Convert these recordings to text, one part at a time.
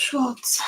shorts.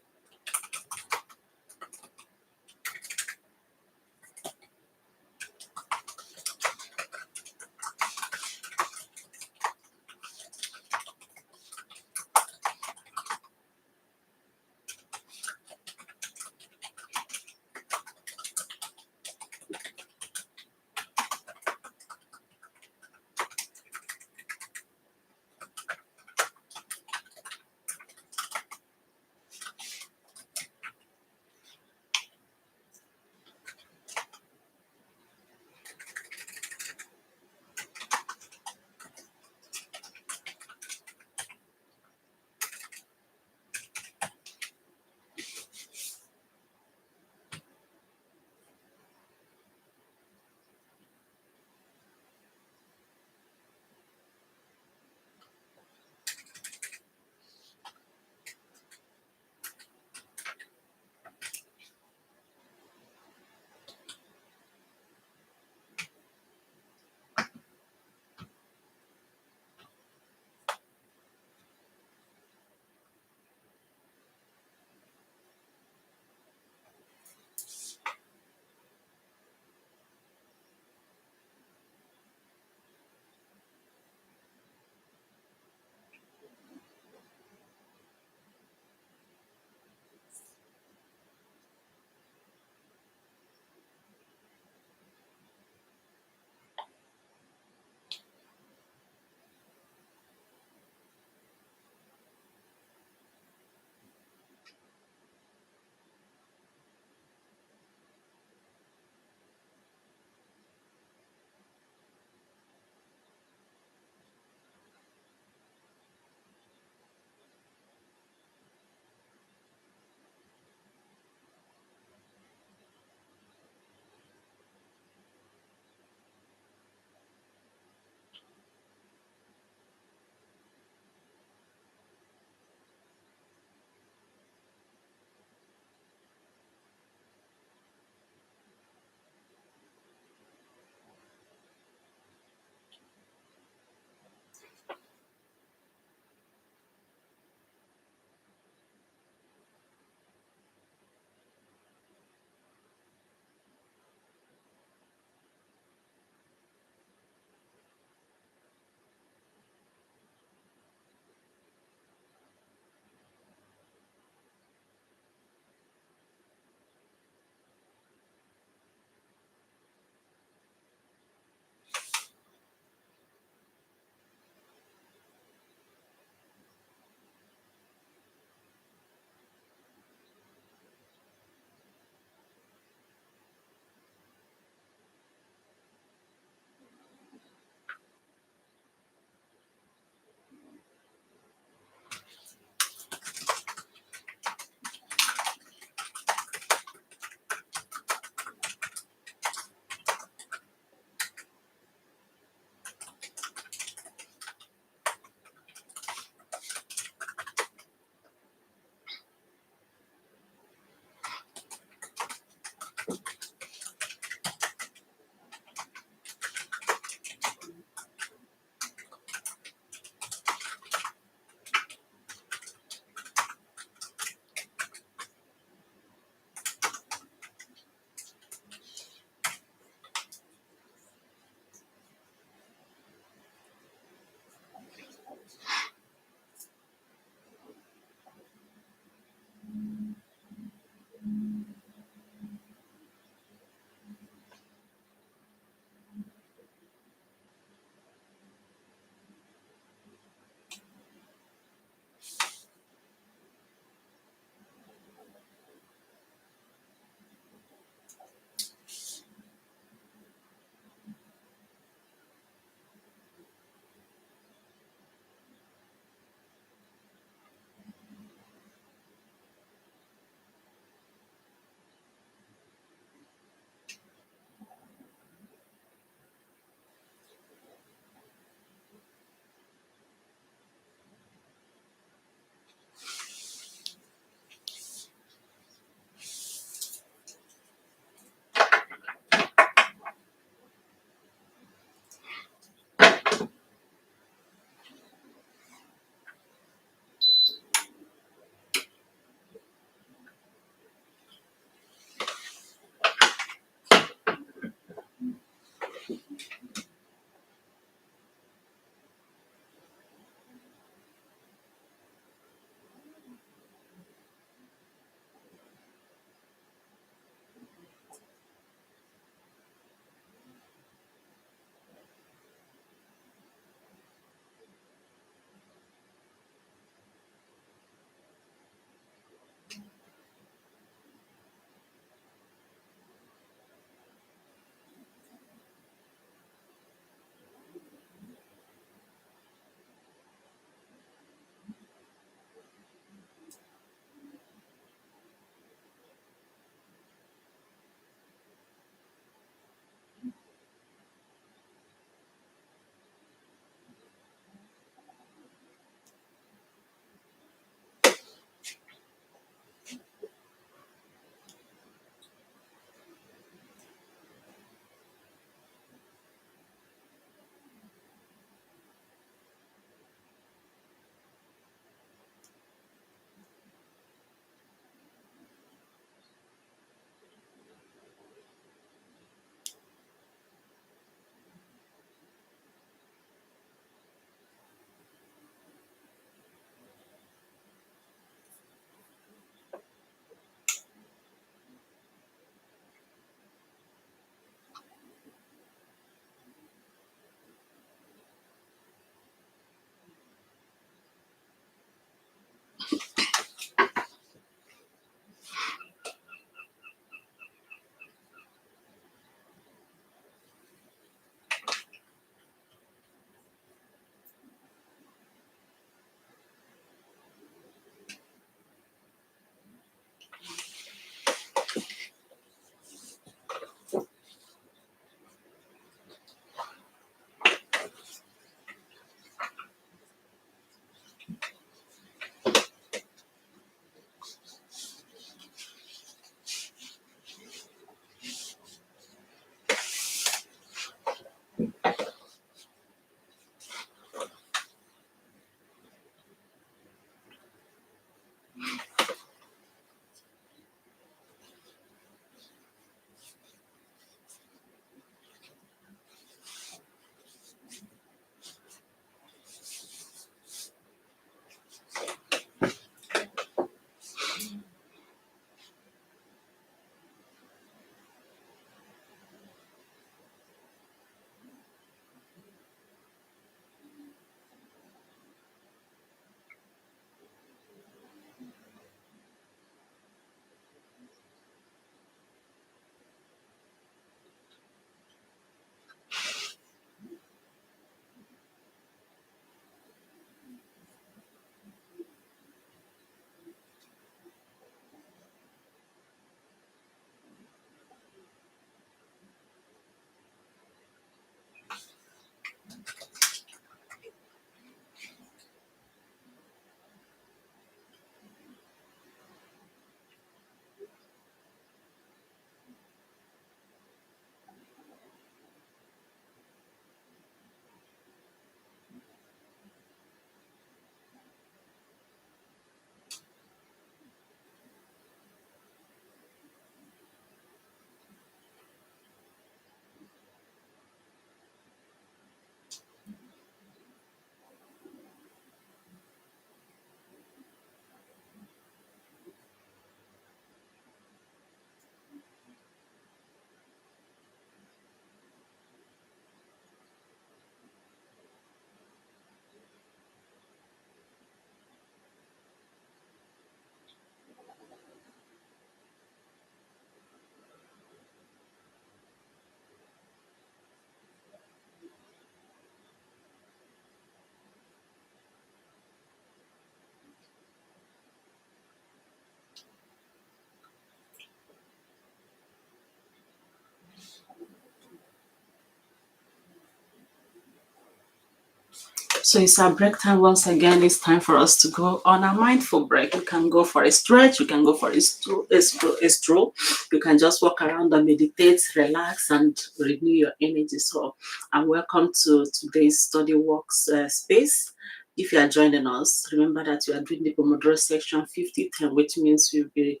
So it's our break time once again. It's time for us to go on a mindful break. You can go for a stretch, you can go for a stroll. You can just walk around and meditate, relax, and renew your energy. So, and welcome to today's study works space. If you are joining us, remember that you are doing the Pomodoro section 50-10, which means you'll be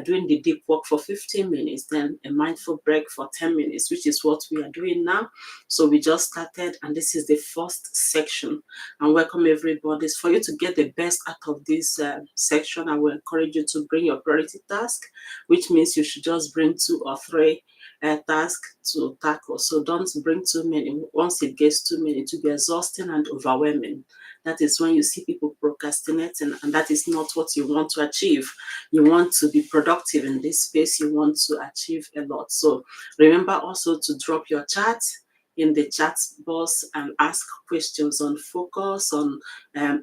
doing the deep work for 15 minutes, then a mindful break for 10 minutes, which is what we are doing now. So we just started, and this is the first section. And welcome everybody. For you to get the best out of this section, I will encourage you to bring your priority task, which means you should just bring 2 or 3 tasks to tackle. So don't bring too many. Once it gets too many, to be exhausting and overwhelming. That is when you see people procrastinating, and that is not what you want to achieve. You want to be productive in this space. You want to achieve a lot. So remember also to drop your chat in the chat box and ask questions on focus, on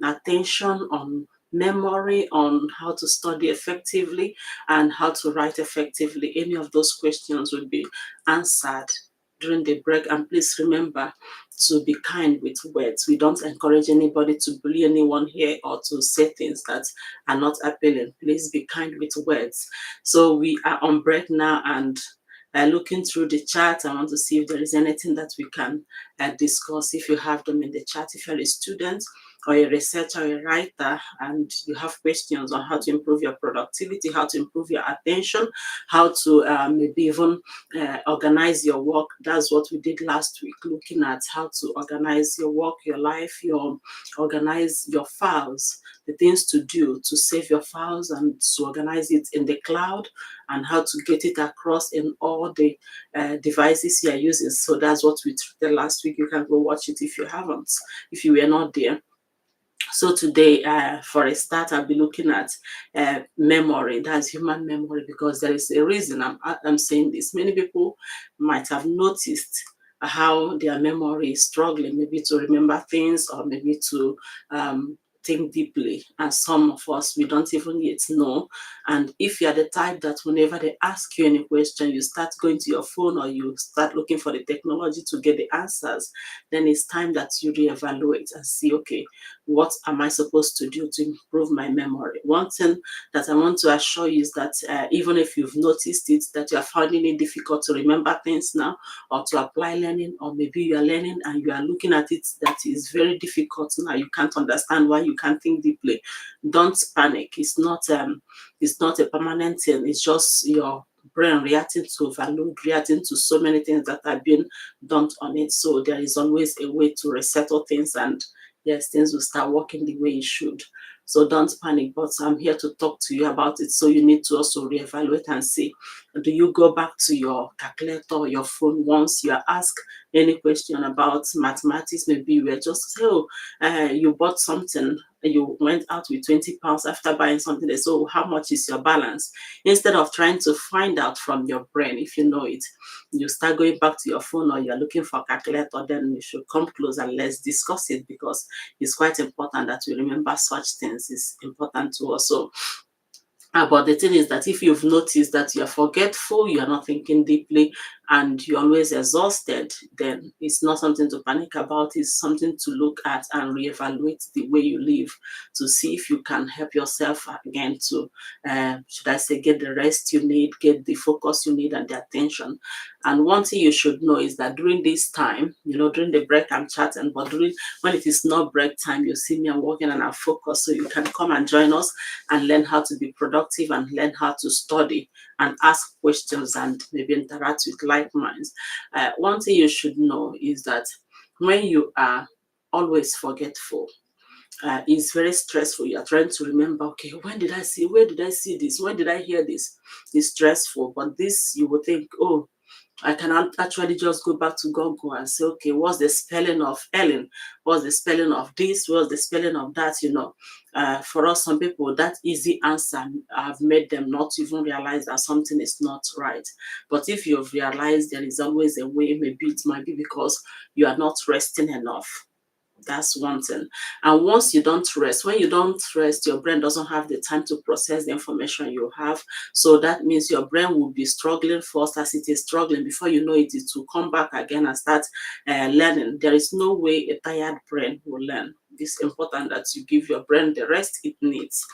attention, on memory, on how to study effectively and how to write effectively. Any of those questions will be answered during the break. And please remember to be kind with words. We don't encourage anybody to bully anyone here or to say things that are not appealing. Please be kind with words. So we are on break now, and looking through the chat, I want to see if there is anything that we can discuss. If you have them in the chat, if you're a student or a researcher or a writer and you have questions on how to improve your productivity, how to improve your attention, how to maybe even organize your work. That's what we did last week, looking at how to organize your work, your life, organize your files, the things to do to save your files and to organize it in the cloud, and how to get it across in all the devices you are using. So that's what we treated last week. You can go watch it if you haven't, if you were not there. So today, for a start, I'll be looking at memory. That's human memory, because there is a reason I'm saying this. Many people might have noticed how their memory is struggling, maybe to remember things or maybe to think deeply. And some of us, we don't even yet know. And if you're the type that whenever they ask you any question, you start going to your phone or you start looking for the technology to get the answers, then it's time that you reevaluate and see, okay, what am I supposed to do to improve my memory? One thing that I want to assure you is that even if you've noticed it, that you are finding it difficult to remember things now or to apply learning, or maybe you are learning and you are looking at it that is very difficult now, you can't understand why you can't think deeply. Don't panic. It's not a permanent thing. It's just your brain reacting to overload, reacting to so many things that have been dumped on it. So there is always a way to resettle things, and yes, things will start working the way it should. So don't panic, but I'm here to talk to you about it. So you need to also reevaluate and see, do you go back to your calculator or your phone once you are asked any question about mathematics? Maybe you were just, you bought something, you went out with 20 pounds after buying something. They say, oh, how much is your balance? Instead of trying to find out from your brain, if you know it, you start going back to your phone or you're looking for a calculator, then you should come close and let's discuss it, because it's quite important that we remember such things. It's important to also. But the thing is that if you've noticed that you're forgetful, you're not thinking deeply, and you're always exhausted, then it's not something to panic about. It's something to look at and reevaluate the way you live, to see if you can help yourself again to, should I say, get the rest you need, get the focus you need and the attention. And one thing you should know is that during this time, during the break I'm chatting, but when it is not break time, you see me, I'm working and I'm focused. So you can come and join us and learn how to be productive and learn how to study and ask questions and maybe interact with like minds. One thing you should know is that when you are always forgetful, it's very stressful. You are trying to remember, okay, where did I see this? When did I hear this? It's stressful. But this, you will think, oh, I can actually just go back to Google and say, okay, what's the spelling of Ellen? What's the spelling of this? What's the spelling of that? For us, some people, that easy answer have made them not even realize that something is not right. But if you've realized there is always a way, maybe it might be because you are not resting enough. That's one thing. And once you don't rest, when you don't rest, your brain doesn't have the time to process the information you have. So that means your brain will be struggling first. As it is struggling, before you know it, it will come back again and start learning. There is no way a tired brain will learn. it's important that you give your brain the rest it needs.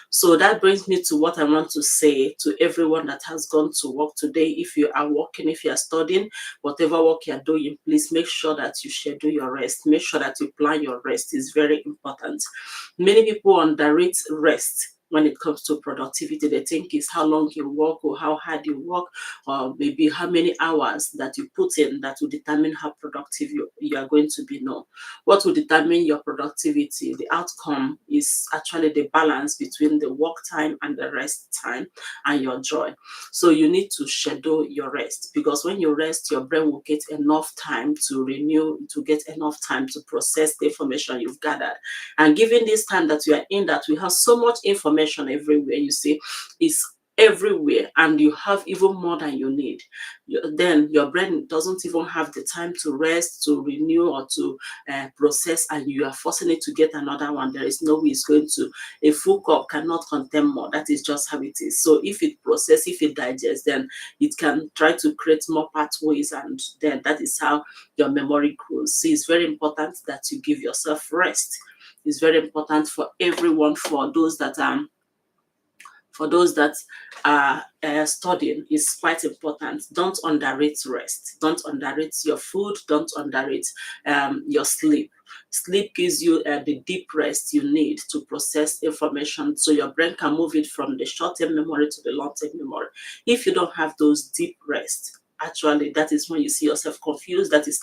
So that brings me to what I want to say to everyone that has gone to work today. If you are working, if you are studying, whatever work you are doing, please make sure that you schedule your rest. Make sure that you plan your rest. It's very important. Many people underrate rest when it comes to productivity. They think it's how long you work or how hard you work, or maybe how many hours that you put in that will determine how productive you are going to be. No. What will determine your productivity, the outcome, is actually the balance between the work time and the rest time and your joy. So you need to schedule your rest, because when you rest, your brain will get enough time to renew, to get enough time to process the information you've gathered. And given this time that you are in, that we have so much information everywhere, you see, is everywhere, and you have even more than you need, then your brain doesn't even have the time to rest, to renew, or to process, and you are forcing it to get another one. There is no way it's going to. A full cup cannot contain more. That is just how it is. So if it processes, if it digests, then it can try to create more pathways, and then that is how your memory grows. So it's very important that you give yourself rest. It's very important for everyone, for those that are studying. Is quite important. Don't underrate rest. Don't underrate your food. Don't underrate your sleep. Sleep gives you the deep rest you need to process information, so your brain can move it from the short-term memory to the long-term memory. If you don't have those deep rest, actually, that is when you see yourself confused. That is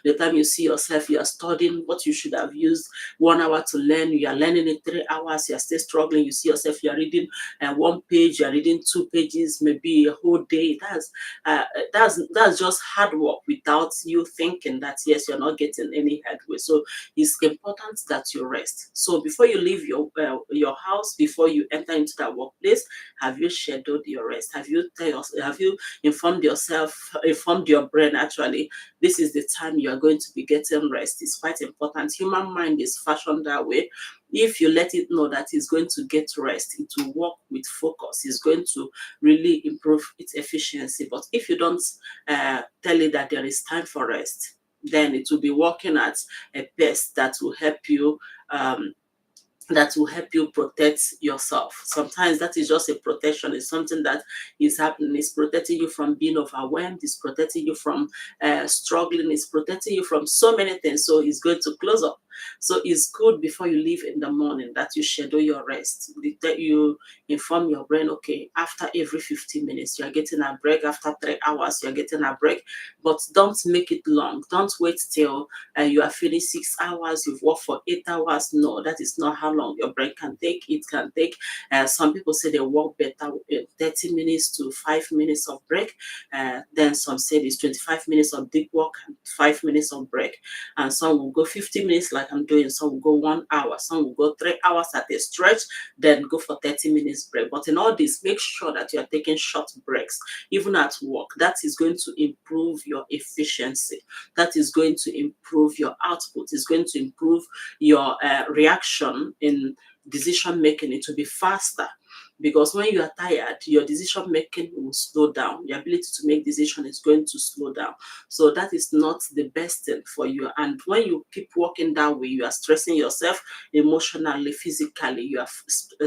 the time you see yourself, you are studying what you should have used 1 hour to learn, you are learning in 3 hours, you are still struggling. You see yourself, you are reading one page, you are reading 2 pages, maybe a whole day. That's just hard work without you thinking that yes, you're not getting any headway. So it's important that you rest. So before you leave your house, before you enter into that workplace, have you scheduled your rest? Have you informed your brain, actually, this is the time you are going to be getting rest? It's quite important. Human mind is fashioned that way. If you let it know that it's going to get rest, it will work with focus. It's going to really improve its efficiency. But if you don't tell it that there is time for rest, then it will be working at a pace um, that will help you protect yourself. Sometimes that is just a protection. It's something that is happening. It's protecting you from being overwhelmed. It's protecting you from struggling. It's protecting you from so many things. So it's going to close up. So it's good before you leave in the morning that you schedule your rest. That you inform your brain, okay, after every 15 minutes, you're getting a break. After 3 hours, you're getting a break. But don't make it long. Don't wait till you are finished 6 hours, you've worked for 8 hours. No, that is not how long your brain can take. It can take, some people say they work better with 30 minutes to 5 minutes of break. Then some say it's 25 minutes of deep work and 5 minutes of break. And some will go 50 minutes like I'm doing. Some will go 1 hour. Some will go 3 hours at a stretch, then go for 30 minutes break. But in all this, make sure that you are taking short breaks, even at work. That is going to improve your efficiency. That is going to improve your output. It's going to improve your reaction in decision making. It will be faster, because when you are tired, your decision making will slow down. Your ability to make decisions is going to slow down. So that is not the best thing for you. And when you keep working that way, you are stressing yourself emotionally, physically. You are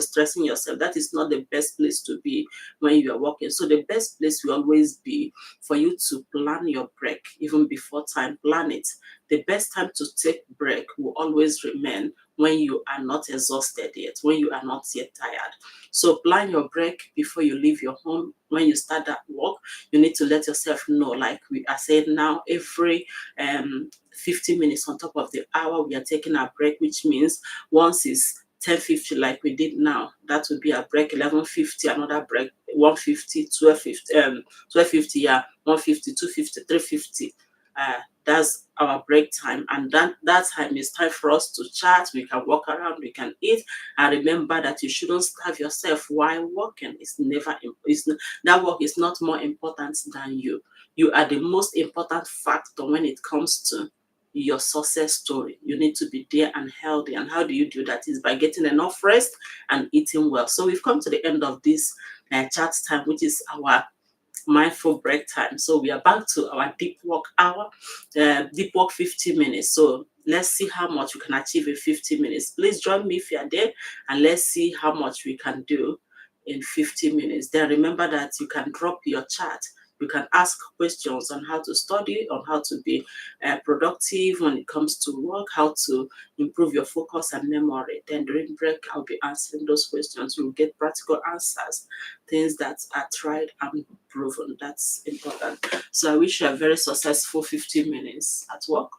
stressing yourself. That is not the best place to be when you are working. So the best place will always be for you to plan your break even before time. Plan it. The best time to take break will always remain when you are not exhausted yet, when you are not yet tired. So plan your break before you leave your home. When you start that work, you need to let yourself know, like we are saying now, every 15 minutes on top of the hour, we are taking a break, which means once is 10:50 like we did now, that would be a break. 11:50 another break. 1:50, 12:50, 12:50, yeah, 1:50, 2:50, 3:50. That's our break time, and that time is time for us to chat. We can walk around, we can eat, and remember that you shouldn't starve yourself while working. That work is not more important than you. You are the most important factor when it comes to your success story. You need to be there and healthy. And how do you do that? Is by getting enough rest and eating well. So we've come to the end of this chat time, which is our mindful break time. So we are back to our deep work hour, deep work 50 minutes. So Let's see how much we can achieve in 50 minutes. Please join me if you are there, and let's see how much we can do in 50 minutes. Then remember that you can drop your chat. You can ask questions on how to study, on how to be productive when it comes to work, how to improve your focus and memory. Then during break, I'll be answering those questions. You'll get practical answers, things that are tried and proven. That's important. So I wish you a very successful 15 minutes at work.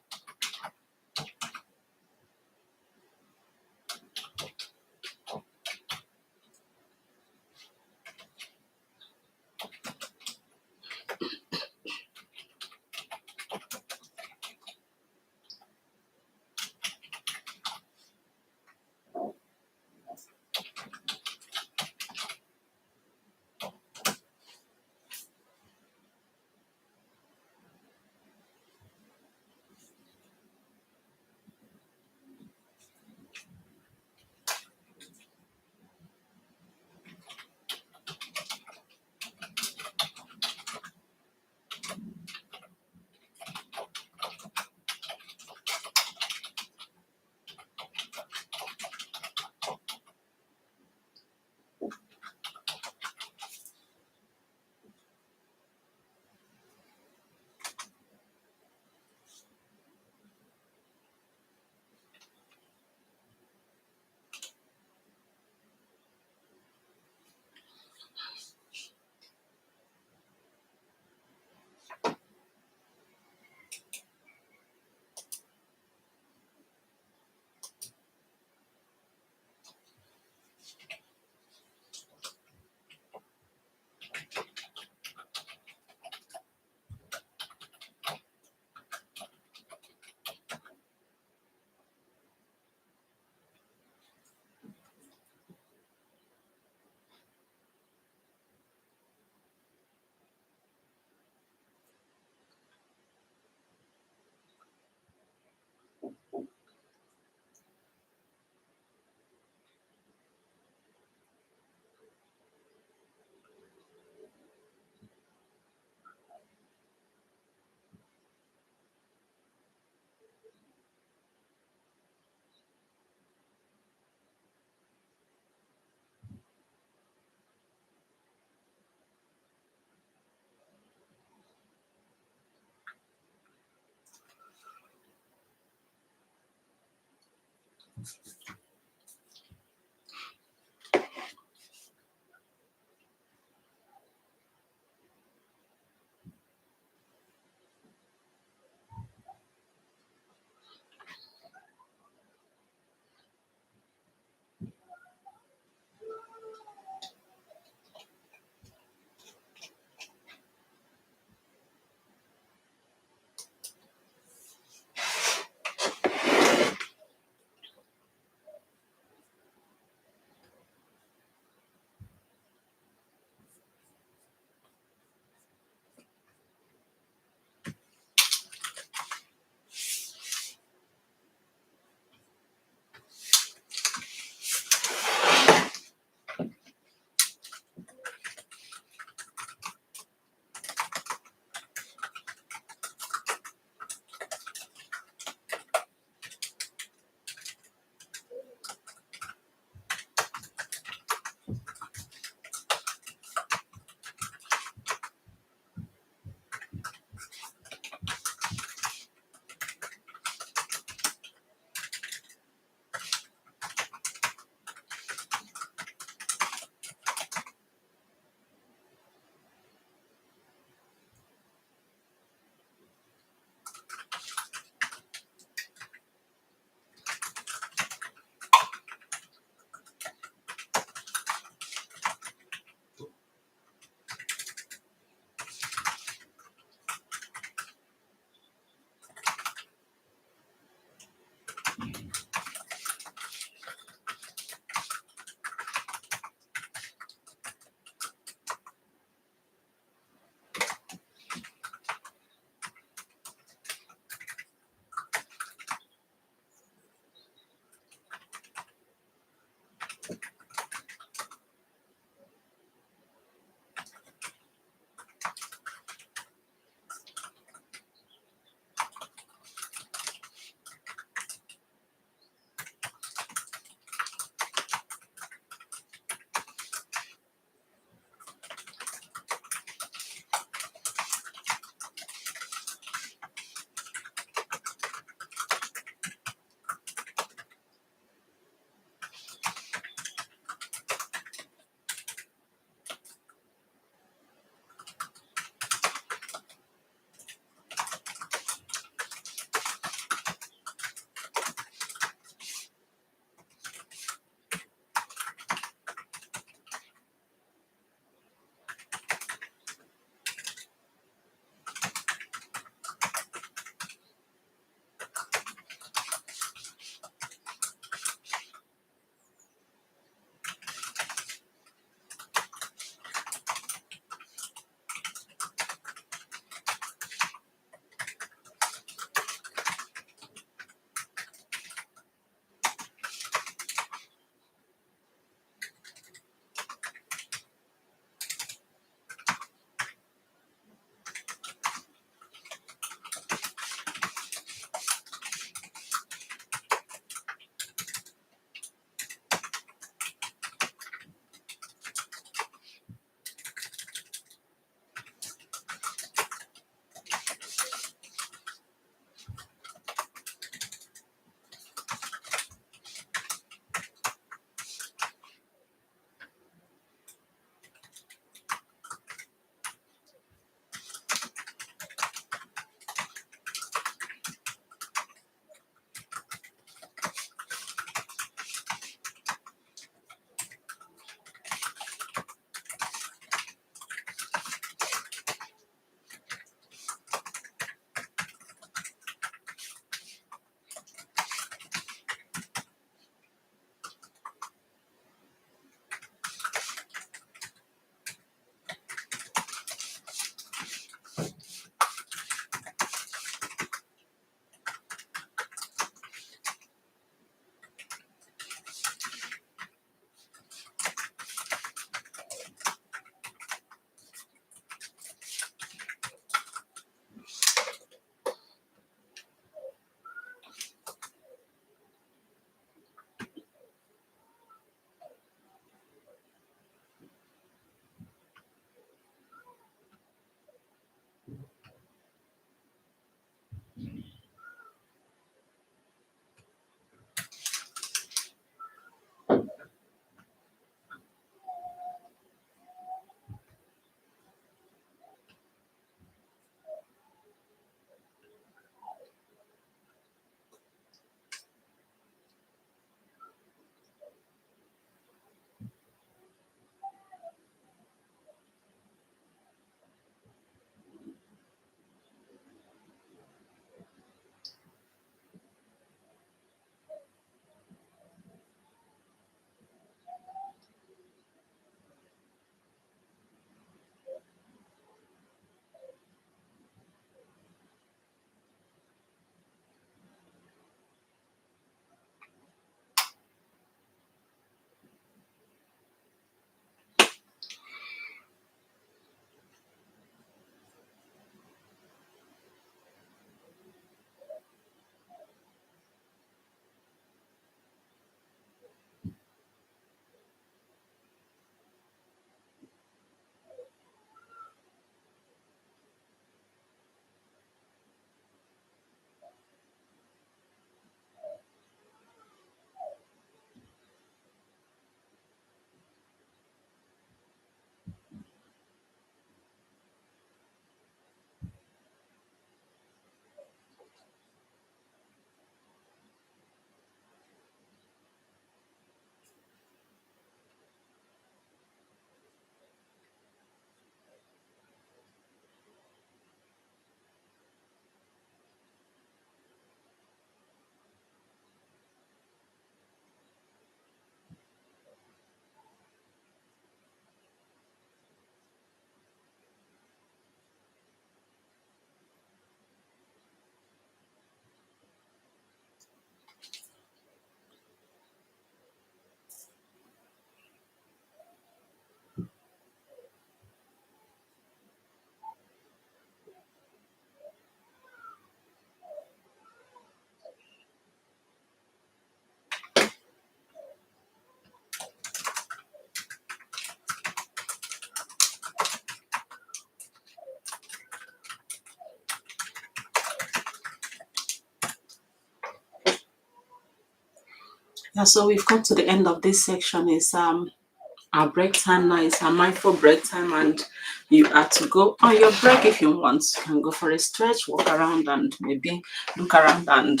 Yeah, so we've come to the end of this section. Is our break time now is our mindful break time, and you are to go on your break if you want. You can go for a stretch, walk around, and maybe look around and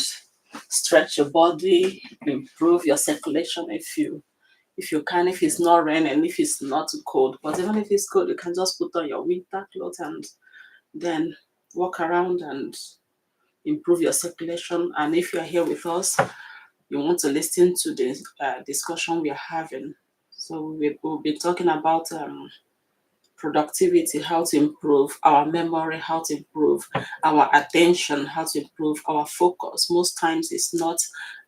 stretch your body, improve your circulation if you can, if it's not raining, if it's not too cold. But even if it's cold, you can just put on your winter clothes and then walk around and improve your circulation. And if you're here with us, you want to listen to the discussion we are having. So we'll be talking about productivity, how to improve our memory, how to improve our attention, how to improve our focus. Most times it's not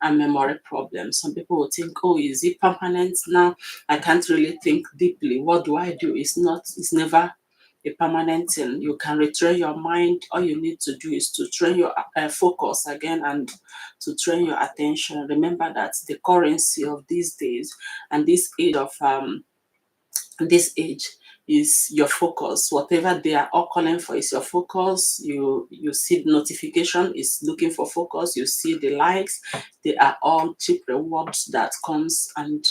a memory problem. Some people will think, oh, is it permanent now? I can't really think deeply. What do I do? It's never a permanent thing. You can retrain your mind. All you need to do is to train your focus again and to train your attention. Remember that the currency of these days and this age is your focus. Whatever they are all calling for is your focus. You see the notification is looking for focus. You see the likes. They are all cheap rewards that comes and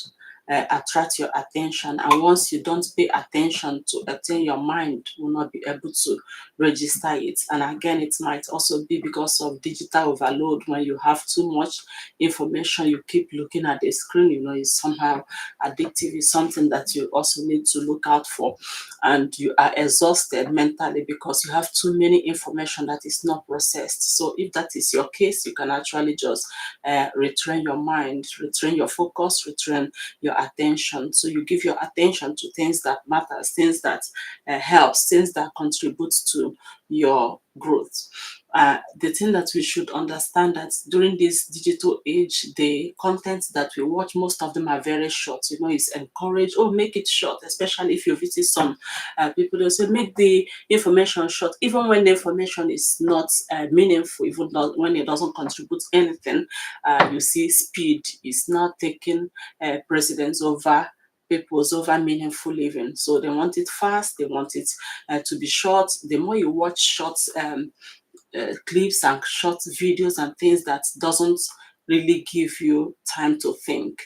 attract your attention. And once you don't pay attention to attain, your mind will not be able to register it. And again, it might also be because of digital overload. When you have too much information, you keep looking at the screen, it's somehow addictive. Is something that you also need to look out for. And you are exhausted mentally because you have too many information that is not processed. So if that is your case, you can actually just retrain your mind, retrain your focus, retrain your attention. So you give your attention to things that matters, things that helps, things that contributes to your growth. The thing that we should understand that during this digital age, the content that we watch, most of them are very short. It's encouraged, oh, make it short, especially if you visit some people, they'll say, make the information short, even when the information is not meaningful, even when it doesn't contribute anything. You see, speed is not taking precedence over people's over meaningful living. So they want it fast, they want it to be short. The more you watch short clips and short videos and things that doesn't really give you time to think,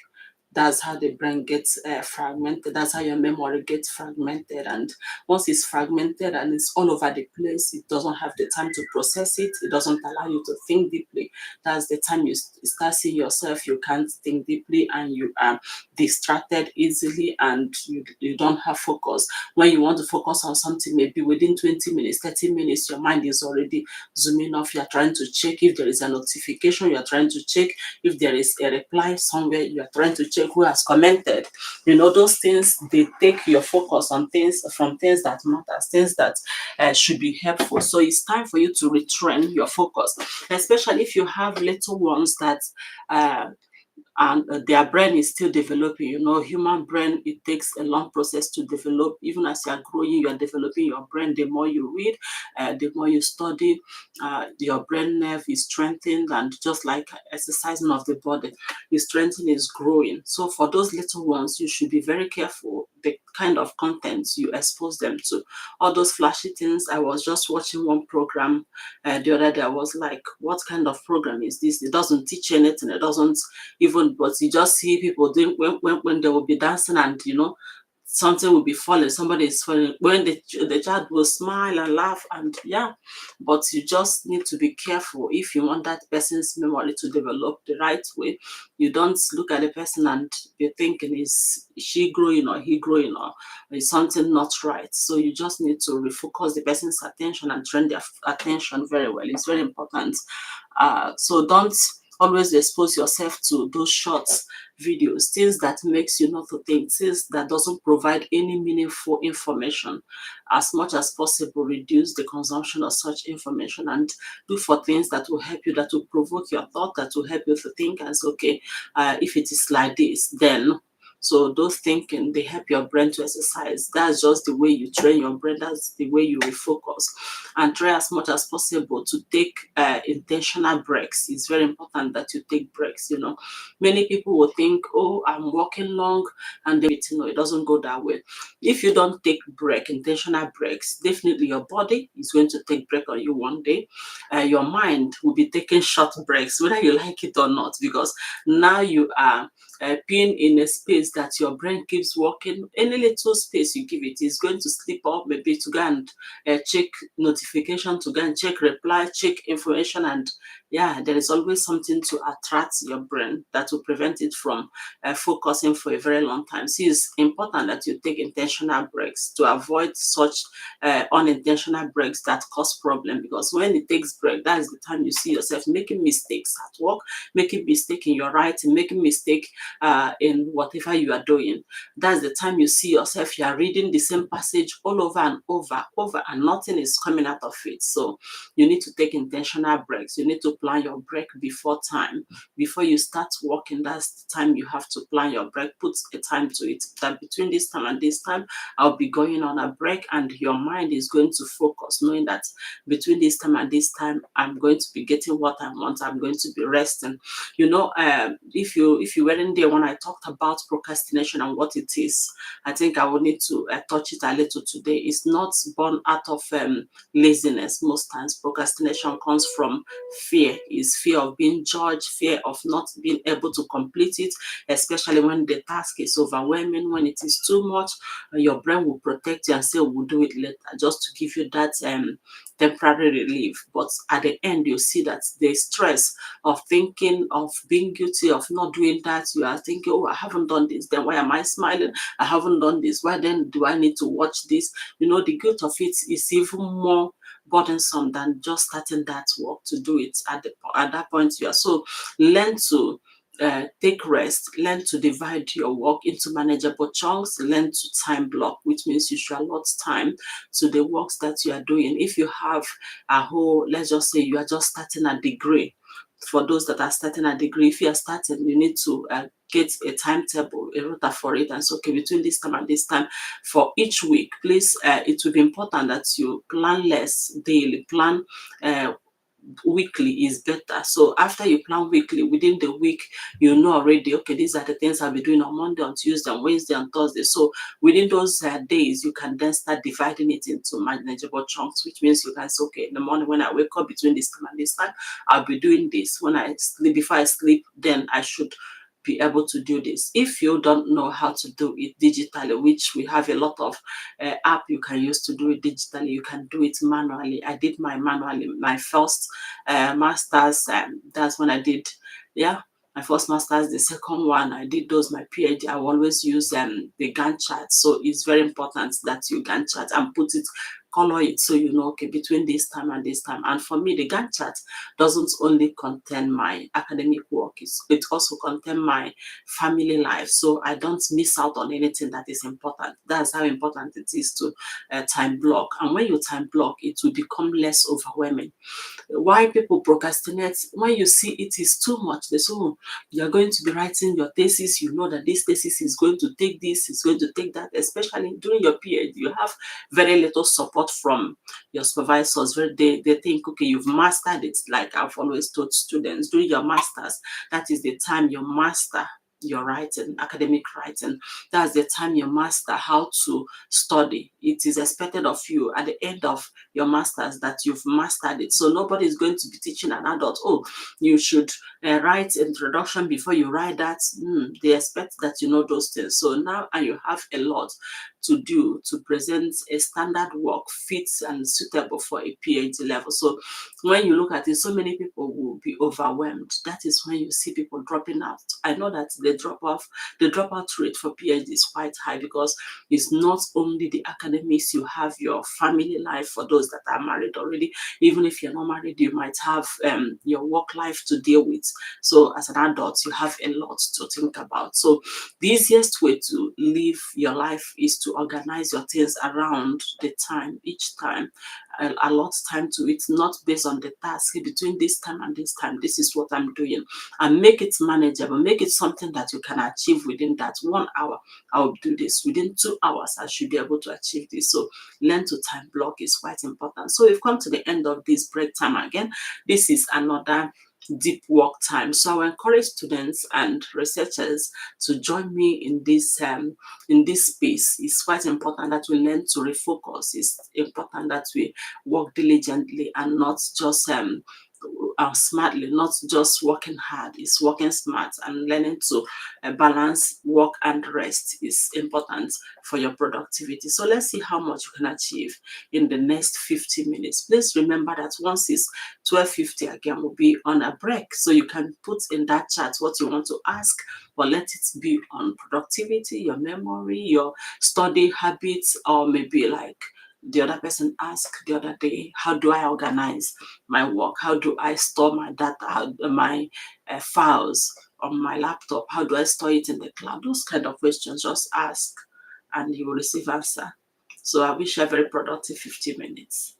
that's how the brain gets fragmented. That's how your memory gets fragmented. And once it's fragmented and it's all over the place, it doesn't have the time to process it. It doesn't allow you to think deeply. That's the time you start seeing yourself. You can't think deeply and you are distracted easily and you don't have focus. When you want to focus on something, maybe within 20 minutes, 30 minutes, your mind is already zooming off. You're trying to check if there is a notification. You're trying to check if there is a reply somewhere. You're trying to check who has commented. Those things, they take your focus on things that matter, things that should be helpful. So it's time for you to retrain your focus, especially if you have little ones that and their brain is still developing. Human brain, it takes a long process to develop. Even as you are growing, you are developing your brain. The more you read, the more you study, your brain nerve is strengthened, and just like exercising of the body, the strengthening is growing. So for those little ones, you should be very careful the kind of content you expose them to. All those flashy things. I was just watching one program the other day. I was like, what kind of program is this? It doesn't teach anything. It doesn't even, but you just see people doing when they will be dancing, and something will be falling, somebody is falling, when the child will smile and laugh, and yeah. But you just need to be careful. If you want that person's memory to develop the right way, you don't look at the person and you're thinking, is she growing or he growing, or is something not right? So you just need to refocus the person's attention and train their attention very well. It's very important. So don't always expose yourself to those short videos, things that makes you not to think, things that doesn't provide any meaningful information. As much as possible, reduce the consumption of such information and look for things that will help you, that will provoke your thought, that will help you to think and say, okay, if it is like this, then So those thinking, they help your brain to exercise. That's just the way you train your brain. That's the way you refocus. And try as much as possible to take intentional breaks. It's very important that you take breaks. Many people will think, oh, I'm working long, and then it doesn't go that way. If you don't take intentional breaks, definitely your body is going to take break on you one day. Your mind will be taking short breaks, whether you like it or not, because now you are being in a space that your brain keeps working. Any little space you give it is going to slip up, maybe to go and check notification, to go and check reply, check information, and yeah, there is always something to attract your brain that will prevent it from focusing for a very long time. So it's important that you take intentional breaks to avoid such unintentional breaks that cause problem, because when it takes break, that is the time you see yourself making mistakes at work, making mistake in your writing, making mistake in whatever you are doing. That's the time you see yourself, you are reading the same passage all over and over, and nothing is coming out of it. So you need to take intentional breaks. You need to plan your break before time. Before you start working, that's the time you have to plan your break. Put a time to it, that between this time and this time, I'll be going on a break, and your mind is going to focus, knowing that between this time and this time, I'm going to be getting what I want. I'm going to be resting. If you weren't there when I talked about procrastination and what it is, I think I will need to touch it a little today. It's not born out of laziness. Most times procrastination comes from fear. Is fear of being judged, fear of not being able to complete it, especially when the task is overwhelming. When it is too much, your brain will protect you and say, we'll do it later, just to give you that temporary relief. But at the end, you see that the stress of thinking, of being guilty of not doing that, you are thinking, oh, I haven't done this, then why am I smiling? I haven't done this, why then do I need to watch this? The guilt of it is even more burdensome than just starting that work to do it at that point. You are so learn to take rest, learn to divide your work into manageable chunks, learn to time block, which means you should allot time to the works that you are doing. If you have a whole, let's just say you are just starting a degree. For those that are starting a degree, if you are starting, you need to get a timetable, a rota for it, and so okay, between this time and this time for each week, please, it will be important that you plan less daily, plan weekly is better. So after you plan weekly, within the week, you know already, okay, these are the things I'll be doing on Monday, on Tuesday, on Wednesday, on Thursday. So within those days, you can then start dividing it into manageable chunks, which means you can say, okay, in the morning when I wake up, between this time and this time, I'll be doing this. When I sleep, before I sleep, then I should be able to do this. If you don't know how to do it digitally, which we have a lot of app you can use to do it digitally, you can do it manually. I did my manually. My first masters, that's when I did, yeah, my first masters. The second one, I did those, my PhD. I always use the Gantt chart. So it's very important that you Gantt chart and put it, color it, so you know, okay, between this time and this time. And for me, the Gantt chart doesn't only contain my academic work, it also contains my family life, so I don't miss out on anything that is important. That's how important it is to time block. And when you time block, it will become less overwhelming. Why people procrastinate, when you see it is too much, they say, oh, you're going to be writing your thesis, you know that this thesis is going to take this, is going to take that, especially during your PhD. You have very little support from your supervisors. They think, okay, you've mastered it. Like I've always told students, during your masters, that is the time you master your writing, academic writing. That's the time you master how to study. It is expected of you at the end of your masters that you've mastered it. So nobody is going to be teaching an adult, oh, you should write introduction before you write that. They expect that you know those things. So now, and you have a lot to do to present a standard work fit and suitable for a PhD level. So when you look at it, so many people will be overwhelmed. That is when you see people dropping out. I know that the dropout rate for PhD is quite high, because it's not only the academics, you have your family life. For those that are married already, even if you're not married, you might have your work life to deal with. So as an adult, you have a lot to think about. So the easiest way to live your life is to organize your things around the time, each time. allot time to it, not based on the task. Between this time and this time, this is what I'm doing, and make it manageable. Make it something that you can achieve within that 1 hour. I'll do this within 2 hours. I should be able to achieve this. So learn to time block is quite important. So we've come to the end of this break time again. This is another deep work time. So I will encourage students and researchers to join me in this space. It's quite important that we learn to refocus. It's important that we work diligently and not just smartly, not just working hard. It's working smart and learning to balance work and rest is important for your productivity. So let's see how much you can achieve in the next 50 minutes. Please remember that once it's 12:50 again, we'll be on a break. So you can put in that chat what you want to ask, but let it be on productivity, your memory, your study habits, or maybe like the other person asked the other day, how do I organize my work? How do I store my data, my files on my laptop? How do I store it in the cloud? Those kind of questions, just ask and you will receive answer. So I wish you a very productive 50 minutes.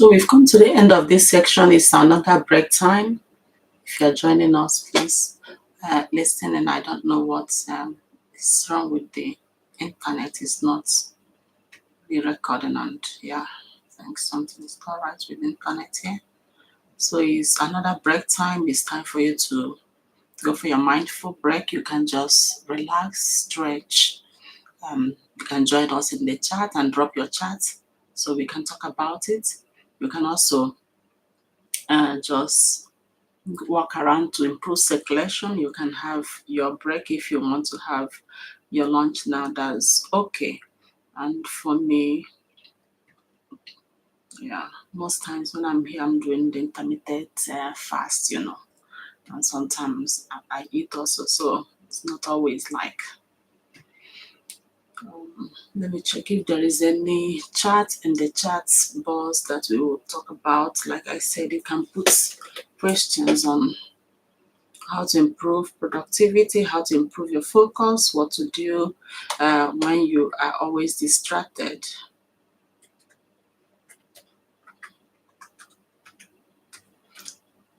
So we've come to the end of this section. It's another break time. If you're joining us, please listen. And I don't know what is wrong with the internet. It's not re-recording, and yeah, I think something is not right with the internet here. So it's another break time. It's time for you to go for your mindful break. You can just relax, stretch. You can join us in the chat and drop your chat so we can talk about it. You can also just walk around to improve circulation. You can have your break if you want to have your lunch now. That's okay. And for me, yeah, most times when I'm here, I'm doing the intermittent fast, and sometimes I eat also. So it's not always like. Let me check if there is any chat in the chat box that we will talk about. Like I said, you can put questions on how to improve productivity, how to improve your focus, what to do when you are always distracted.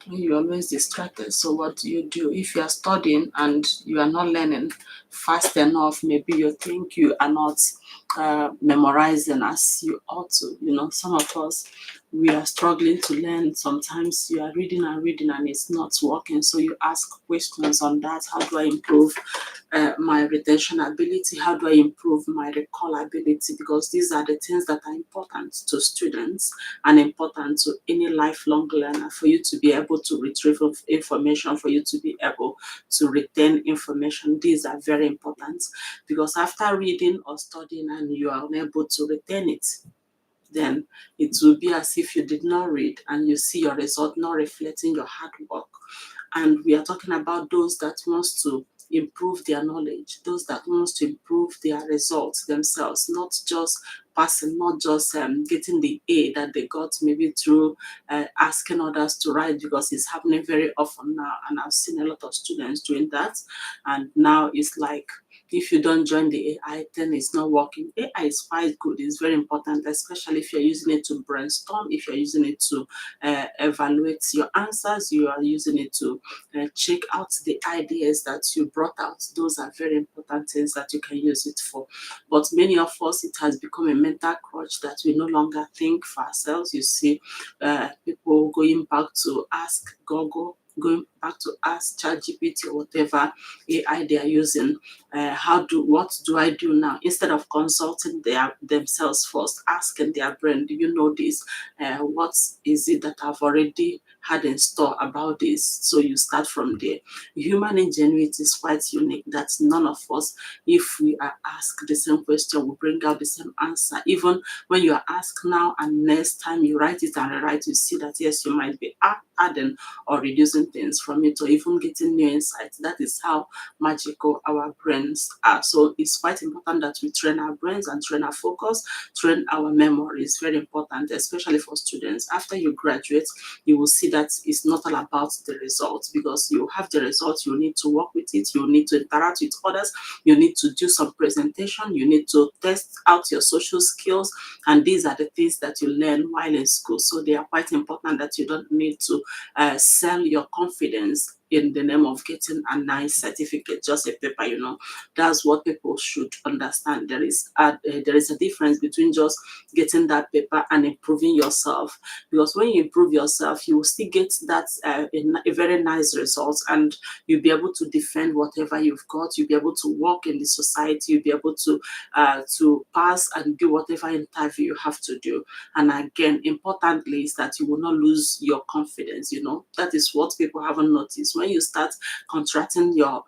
When you're always distracted, so what do you do if you are studying and you are not learning fast enough? Maybe you think you are not memorizing as you ought to. Some of us, we are struggling to learn. Sometimes you are reading and reading and it's not working, so you ask questions on that. How do I improve my retention ability? How do I improve my recall ability? Because these are the things that are important to students and important to any lifelong learner, for you to be able to retrieve information, for you to be able to retain information. These are very important, because after reading or studying and you are unable to retain it, then it will be as if you did not read and you see your result not reflecting your hard work. And we are talking about those that wants to improve their knowledge, those that wants to improve their results themselves, not just passing, not just getting the A that they got maybe through asking others to write, because it's happening very often now, and I've seen a lot of students doing that. And now it's like, if you don't join the AI, then it's not working. AI is quite good. It's very important, especially if you're using it to brainstorm, if you're using it to evaluate your answers, you are using it to check out the ideas that you brought out. Those are very important things that you can use it for. But many of us, it has become a mental crutch that we no longer think for ourselves. You see people going back to ask Google, going back to ask ChatGPT or whatever AI they are using. What do I do now? Instead of consulting themselves first, asking their brain, do you know this? What is it that I've already had in store about this? So you start from there. Human ingenuity is quite unique, that none of us, if we are asked the same question, we bring out the same answer. Even when you are asked now and next time you write it and rewrite, you see that yes, you might be adding or reducing things from it, or even getting new insights. That is how magical our brains are. So it's quite important that we train our brains and train our focus, train our memory. It's very important, especially for students. After you graduate, you will see that it's not all about the results, because you have the results, you need to work with it, you need to interact with others, you need to do some presentation, you need to test out your social skills, and these are the things that you learn while in school. So they are quite important, that you don't need to sell your confidence in the name of getting a nice certificate, just a paper. That's what people should understand. There is a difference between just getting that paper and improving yourself, because when you improve yourself, you will still get that a very nice result, and you'll be able to defend whatever you've got. You'll be able to work in the society. You'll be able to pass and do whatever interview you have to do. And again, importantly, is that you will not lose your confidence. That is what people haven't noticed. When you start contracting your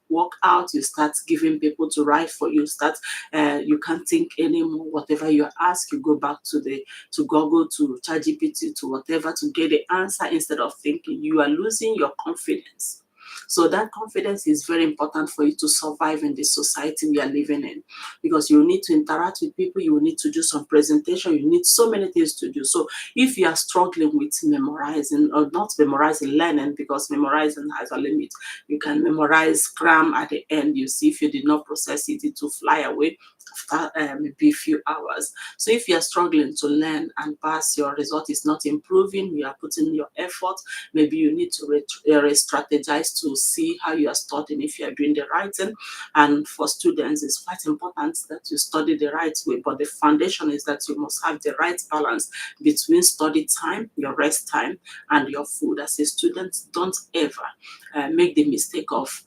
workout, you start giving people to write for you, you can't think anymore. Whatever you ask, you go back to Google, to ChatGPT, to whatever, to get the answer instead of thinking. You are losing your confidence. So that confidence is very important for you to survive in the society we are living in, because you need to interact with people, you need to do some presentation, you need so many things to do. So if you are struggling with memorizing, or not memorizing, learning, because memorizing has a limit. You can memorize, cram at the end. You see, if you did not process it, it will fly away. after maybe a few hours. So if you're struggling to learn and pass, your result is not improving, you are putting your effort, maybe you need to strategize to see how you are studying, if you are doing the right thing. And for students, it's quite important that you study the right way, but the foundation is that you must have the right balance between study time, your rest time, and your food. As a student, don't ever make the mistake of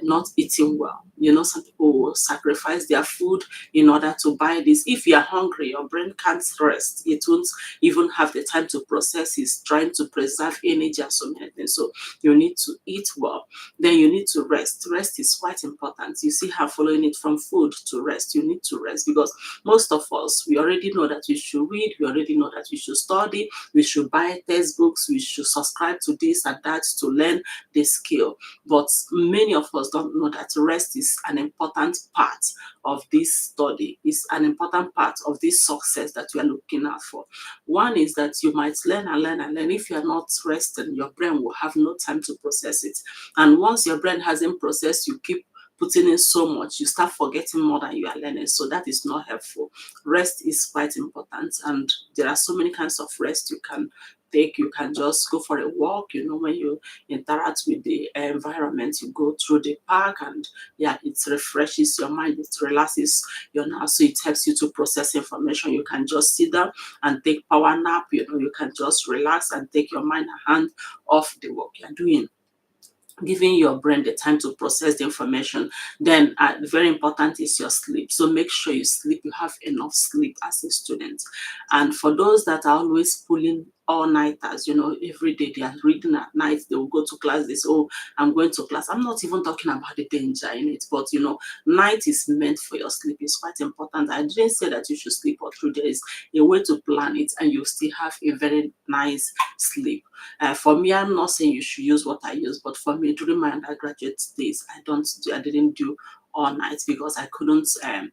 not eating well. You know, some people will sacrifice their food in order to buy this. If you are hungry, your brain can't rest. It won't even have the time to process. It's trying to preserve energy and so many things. So you need to eat well. Then you need to rest. Rest is quite important. You see how following it from food to rest. You need to rest because most of us, we already know that we should read. We already know that we should study. We should buy textbooks. We should subscribe to this and that to learn the skill. But many of us don't know that rest is an important part of this study. It's an important part of this success that we are looking out for. One is that you might learn and learn and learn. If you are not resting, your brain will have no time to process it. And once your brain hasn't processed, you keep putting in so much, you start forgetting more than you are learning. So that is not helpful. Rest is quite important, and there are so many kinds of rest you can take. You can just go for a walk. You know, when you interact with the environment, you go through the park, and yeah, it refreshes your mind, it relaxes your nerves, so it helps you to process information. You can just sit down and take power nap. You know, you can just relax and take your mind and hand off the work you're doing, giving your brain the time to process the information. Then very important is your sleep. So make sure you sleep, you have enough sleep as a student. And for those that are always pulling all-nighters, you know, every day they are reading at night, they will go to class, they say, oh, I'm going to class. I'm not even talking about the danger in it, but you know, night is meant for your sleep. It's quite important. I didn't say that you should sleep all through. There is a way to plan it and you still have a very nice sleep. For me, I'm not saying you should use what I use, but for me, during my undergraduate days, I didn't do all night because I couldn't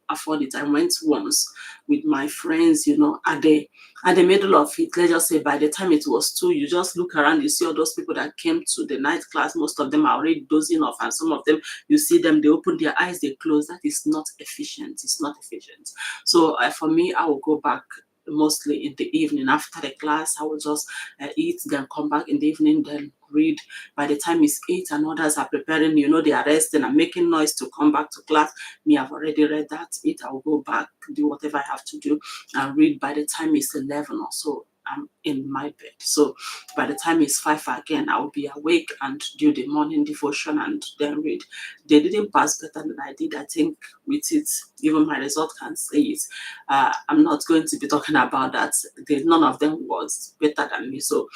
afford it. I went once with my friends, you know, at the middle of it. Let's just say by the time it was 2, you just look around, you see all those people that came to the night class. Most of them are already dozing off, and some of them, you see them, they open their eyes, they close. That is not efficient. It's not efficient. So for me, I will go back mostly in the evening after the class. I will just eat, then come back in the evening, then read. By the time it's 8 and others are preparing, you know, they are resting and making noise to come back to class. Me, I've already read that. 8, I will go back, do whatever I have to do, and read. By the time it's 11 or so, I'm in my bed. So by the time it's 5 again, I will be awake and do the morning devotion and then read. They didn't pass better than I did. I think with it, even my result can say it. I'm not going to be talking about that. None of them was better than me. So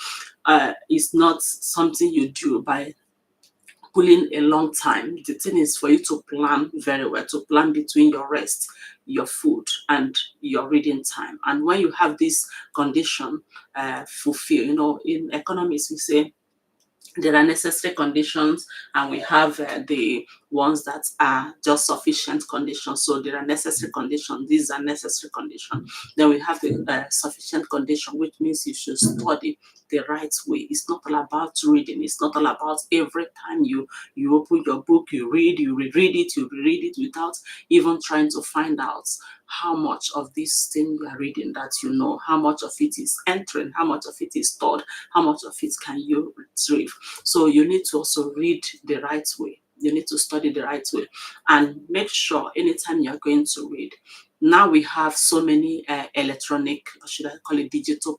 it's not something you do by pulling a long time. The thing is for you to plan very well, to plan between your rest, your food, and your reading time. And when you have this condition fulfilled, you know, in economics we say there are necessary conditions, and we have the ones that are just sufficient conditions. So there are necessary conditions, these are necessary conditions. Then we have the sufficient condition, which means you should study the right way. It's not all about reading. It's not all about every time you open your book, you read, you reread it, you reread it without even trying to find out how much of this thing you are reading that you know, how much of it is entering, how much of it is stored, how much of it can you retrieve. So you need to also read the right way. You need to study the right way, and make sure anytime you're going to read. Now we have so many electronic, or should I call it digital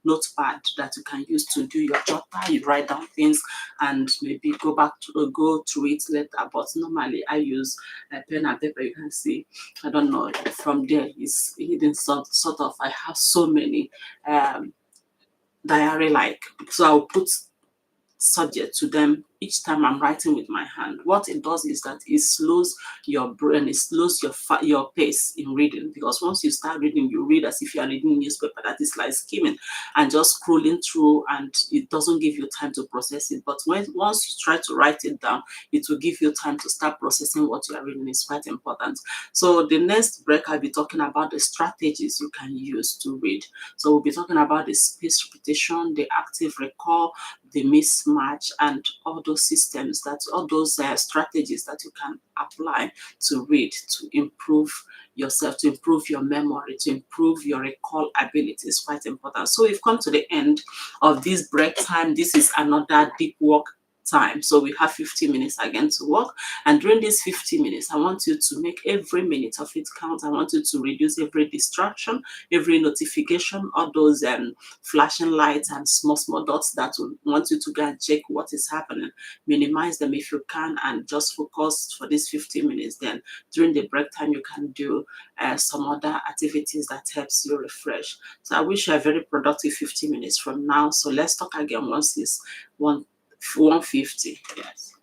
notepad that you can use to do your jotter. You write down things and maybe go through it later. But normally I use pen and paper. You can see, I don't know, from there is hidden sort of. I have so many diary like, so I'll put subject to them each time I'm writing with my hand. What it does is that it slows your brain, it slows your pace in reading, because once you start reading, you read as if you are reading newspaper that is like skimming and just scrolling through, and it doesn't give you time to process it. But once you try to write it down, it will give you time to start processing what you are reading. Is quite important. So the next break, I'll be talking about the strategies you can use to read. So we'll be talking about the spaced repetition, the active recall, the mismatch, and all those those systems, that all those strategies that you can apply to read, to improve yourself, to improve your memory, to improve your recall ability is quite important. So we've come to the end of this break time. This is another deep work time. So we have 50 minutes again to work. And during these 50 minutes, I want you to make every minute of it count. I want you to reduce every distraction, every notification, all those flashing lights and small dots that will want you to go and check what is happening. Minimize them if you can, and just focus for these 50 minutes. Then during the break time, you can do some other activities that helps you refresh. So I wish you a very productive 50 minutes from now. So let's talk again once it's 150. Yes.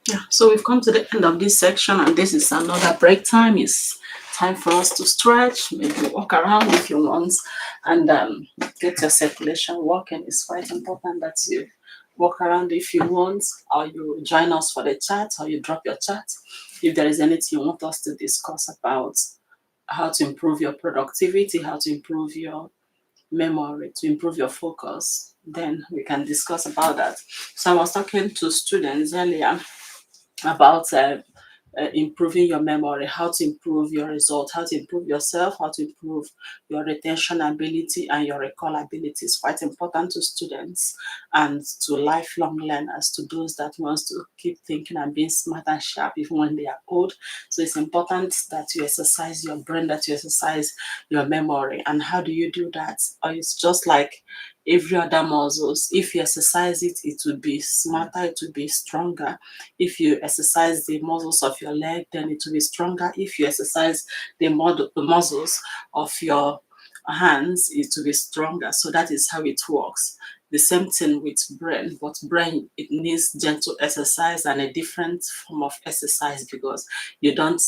Yeah, so we've come to the end of this section, and this is another break time. It's time for us to stretch, maybe walk around if you want, and get your circulation working. It's quite important that you walk around if you want, or you join us for the chat, or you drop your chat if there is anything you want us to discuss about how to improve your productivity, how to improve your memory, to improve your focus. Then we can discuss about that. So I was talking to students earlier about improving your memory, how to improve your result, how to improve yourself, how to improve your retention ability and your recall ability. Is quite important to students and to lifelong learners, to those that wants to keep thinking and being smart and sharp even when they are old. So it's important that you exercise your brain, that you exercise your memory. And how do you do that? It's just like every other muscles. If you exercise it, it will be smarter, it will be stronger. If you exercise the muscles of your leg, then it will be stronger. If you exercise the muscles of your hands, it will be stronger. So that is how it works. The same thing with brain, but brain, it needs gentle exercise and a different form of exercise, because you don't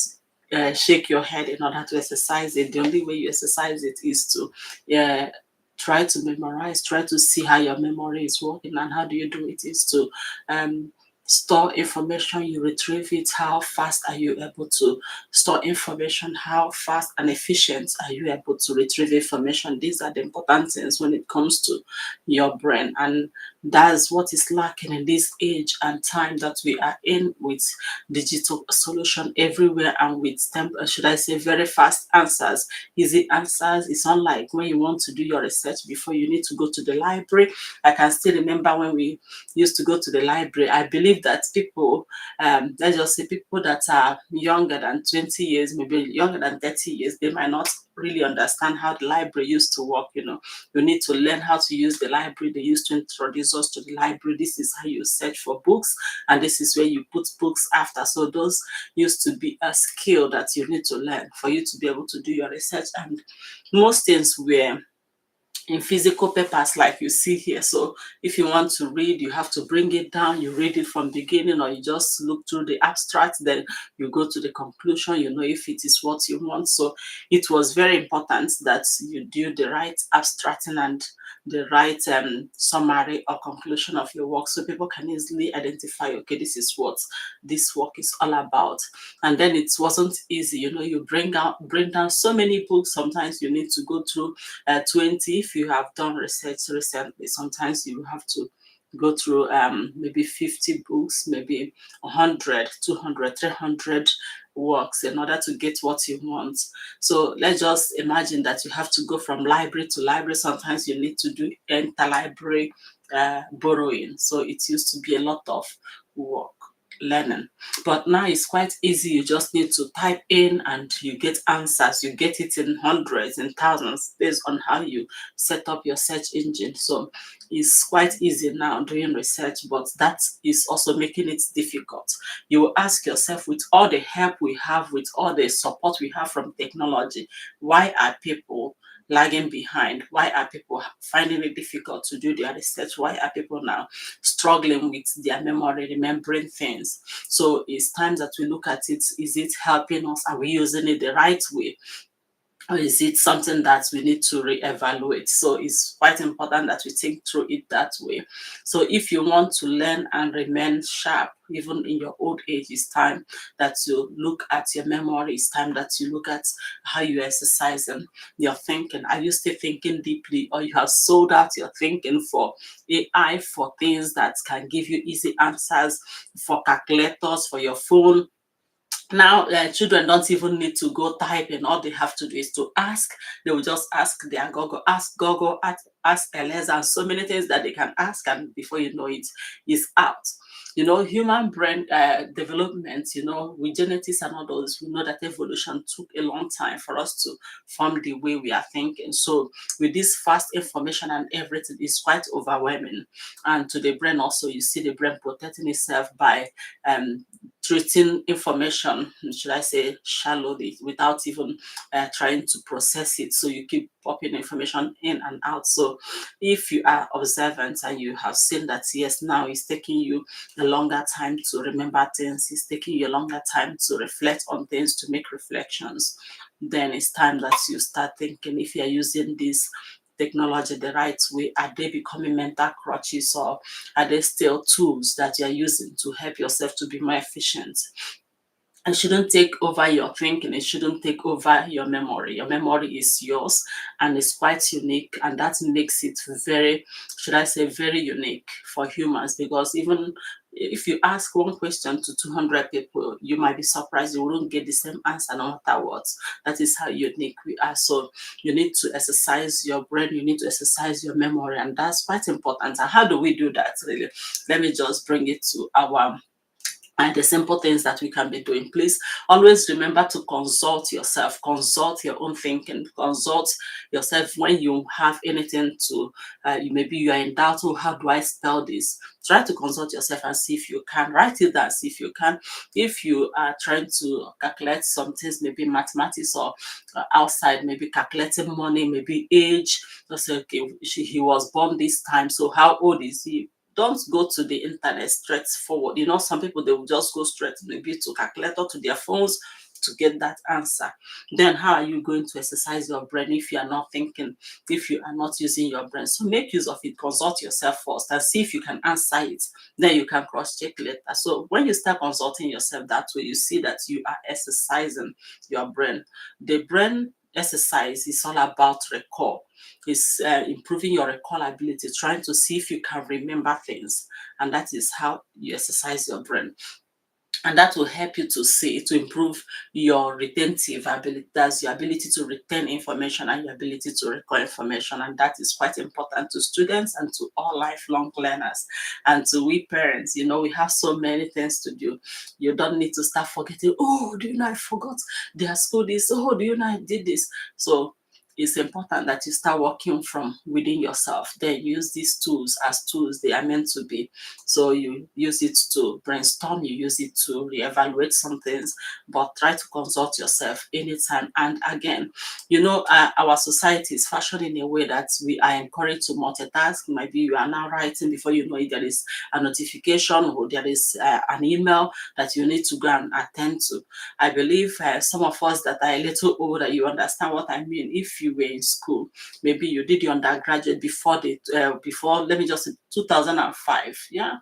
shake your head in order to exercise it. The only way you exercise it is to try to memorize, try to see how your memory is working. And how do you do it is to um, store information, you retrieve it. How fast are you able to store information? How fast and efficient are you able to retrieve information? These are the important things when it comes to your brain. And that's what is lacking in this age and time that we are in, with digital solution everywhere and with should I say, very fast answers, easy answers. It's unlike when you want to do your research before, you need to go to the library. I can still remember when we used to go to the library. I believe that people, let's just say people that are younger than 20 years, maybe younger than 30 years, they might not really understand how the library used to work. You need to learn how to use the library. They used to introduce us to the library. This is how you search for books, and this is where you put books after. So those used to be a skill that you need to learn for you to be able to do your research. And most things were in physical papers like you see here. So if you want to read, you have to bring it down, you read it from beginning, or you just look through the abstract, then you go to the conclusion, if it is what you want. So it was very important that you do the right abstracting and the right summary or conclusion of your work, so people can easily identify, okay, this is what this work is all about. And then it wasn't easy. You bring down so many books. Sometimes you need to go through 20. If you have done research recently, sometimes you have to go through maybe 50 books, maybe 100, 200, 300 works in order to get what you want. So let's just imagine that you have to go from library to library. Sometimes you need to do interlibrary borrowing. So it used to be a lot of work, learning. But now it's quite easy. You just need to type in and you get answers. You get it in hundreds and thousands based on how you set up your search engine. So it's quite easy now doing research, but that is also making it difficult. You will ask yourself, with all the help we have, with all the support we have from technology, why are people lagging behind? Why are people finding it difficult to do their research? Why are people now struggling with their memory, remembering things? So it's time that we look at it. Is it helping us? Are we using it the right way? Or is it something that we need to reevaluate? So it's quite important that we think through it that way. So if you want to learn and remain sharp, even in your old age, it's time that you look at your memory. It's time that you look at how you exercise and your thinking. Are you still thinking deeply, or you have sold out your thinking for AI, for things that can give you easy answers, for calculators, for your phone? Now children don't even need to go typing. All they have to do is to ask. They will just ask their Google, ask Google, ask Alexa, and so many things that they can ask, and before you know it, is out. Human brain development, with genetics and all those, we know that evolution took a long time for us to form the way we are thinking. So with this fast information and everything, is quite overwhelming. And to the brain also, you see the brain protecting itself by treating information, should I say, shallowly, without even trying to process it. So you keep popping information in and out. So if you are observant and you have seen that, yes, now it's taking you a longer time to remember things, it's taking you a longer time to reflect on things, to make reflections, then it's time that you start thinking if you're using this technology the right way. Are they becoming mental crutches, or are they still tools that you're using to help yourself to be more efficient? It shouldn't take over your thinking. It shouldn't take over your memory. Your memory is yours, and it's quite unique, and that makes it very, should I say, very unique for humans. Because even if you ask one question to 200 people, you might be surprised you wouldn't get the same answer no matter what. That is how unique we are. So you need to exercise your brain, you need to exercise your memory, and that's quite important. And how do we do that, really? Let me just bring it to our and the simple things that we can be doing. Please always remember to consult yourself, consult your own thinking, consult yourself when you have anything to, maybe you are in doubt, oh, how do I spell this? Try to consult yourself and see if you can. Write it down, see if you can. If you are trying to calculate some things, maybe mathematics or outside, maybe calculating money, maybe age, just say, okay, he was born this time, so how old is he? Don't go to the internet straightforward. Some people, they will just go straight maybe to calculator, to their phones, to get that answer. Then how are you going to exercise your brain if you are not thinking, if you are not using your brain? So make use of it, consult yourself first and see if you can answer it. Then you can cross-check later. So when you start consulting yourself that way, you see that you are exercising your brain. The brain exercise is all about recall. It's improving your recall ability, trying to see if you can remember things. And that is how you exercise your brain. And that will help you to improve your retentive ability. That's your ability to retain information and your ability to recall information. And that is quite important to students and to all lifelong learners. And to we parents, we have so many things to do. You don't need to start forgetting, oh, do you know I forgot their school this? Oh, do you know I did this? So it's important that you start working from within yourself. Then use these tools as tools they are meant to be. So you use it to brainstorm, you use it to reevaluate some things, but try to consult yourself anytime. And again, our society is fashioned in a way that we are encouraged to multitask. Maybe you are now writing, before you know it, there is a notification, or there is an email that you need to go and attend to. I believe some of us that are a little older, you understand what I mean. If you were in school, maybe you did your undergraduate before, let me just say, 2005. Yeah,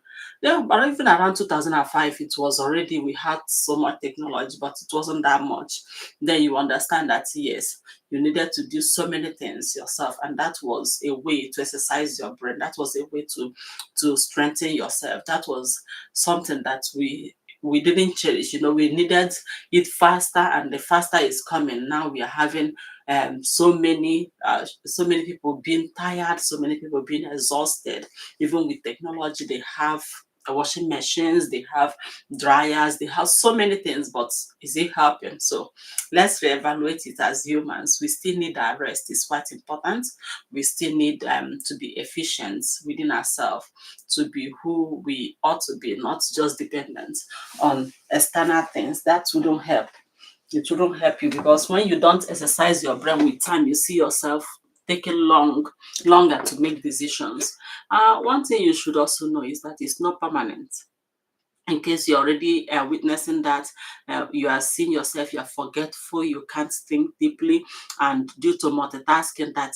but even around 2005, it was already, we had so much technology, but it wasn't that much. Then you understand that, yes, you needed to do so many things yourself, and that was a way to exercise your brain. That was a way to strengthen yourself. That was something that we didn't cherish. We needed it faster, and the faster is coming. Now we are having so many people being tired, so many people being exhausted. Even with technology, they have washing machines, they have dryers, they have so many things, but is it helping? So let's reevaluate it. As humans, we still need our rest. It's quite important. We still need to be efficient within ourselves, to be who we ought to be, not just dependent on external things. That wouldn't help. It wouldn't help you, because when you don't exercise your brain with time, you see yourself taking longer to make decisions. One thing you should also know is that it's not permanent. In case you're already witnessing that, you are seeing yourself, you're forgetful, you can't think deeply, and due to multitasking that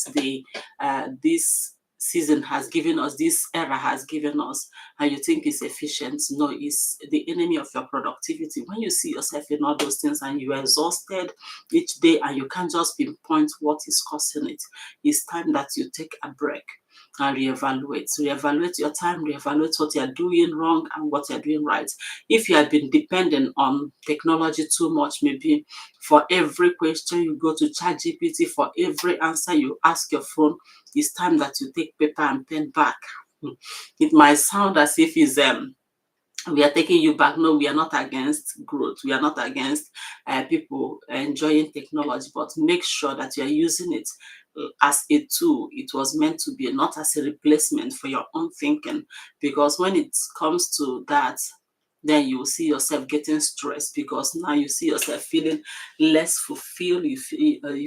this season has given us, this era has given us, and you think it's efficient. No, it's the enemy of your productivity. When you see yourself in all those things and you're exhausted each day and you can't just pinpoint what is causing it, it's time that you take a break and reevaluate your time, reevaluate what you're doing wrong and what you're doing right. If you have been dependent on technology too much, maybe for every question you go to ChatGPT, for every answer you ask your phone, it's time that you take paper and pen back. It might sound as if it's we are taking you back. No, we are not against growth. We are not against people enjoying technology, but make sure that you are using it as a tool. It was meant to be, not as a replacement for your own thinking. Because when it comes to that, then you will see yourself getting stressed, because now you see yourself feeling less fulfilled. You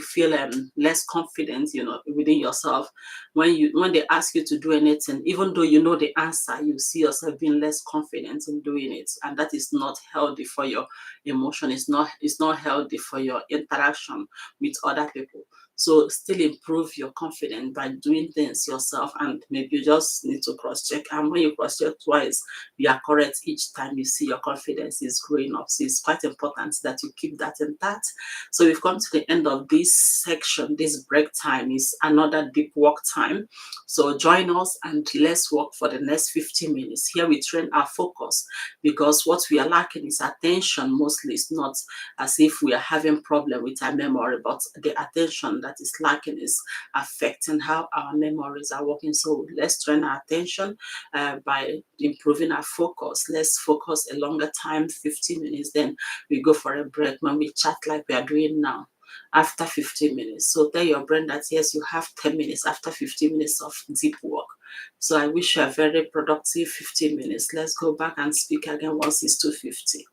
feel less confident, within yourself. When they ask you to do anything, even though you know the answer, you see yourself being less confident in doing it, and that is not healthy for your emotion. It's not healthy for your interaction with other people. So still improve your confidence by doing things yourself, and maybe you just need to cross check, and when you cross check twice, you are correct each time, you see your confidence is growing up. So it's quite important that you keep that intact. So we've come to the end of this section. This break time is another deep work time. So join us and let's work for the next 15 minutes. Here we train our focus, because what we are lacking is attention mostly. It's not as if we are having problem with our memory, but the attention that is lacking is affecting how our memories are working. So let's train our attention by improving our focus. Let's focus a longer time, 15 minutes, then we go for a break when we chat like we are doing now after 15 minutes. So tell your brain that yes, you have 10 minutes after 15 minutes of deep work. So I wish you a very productive 15 minutes. Let's go back and speak again once it's 2:50.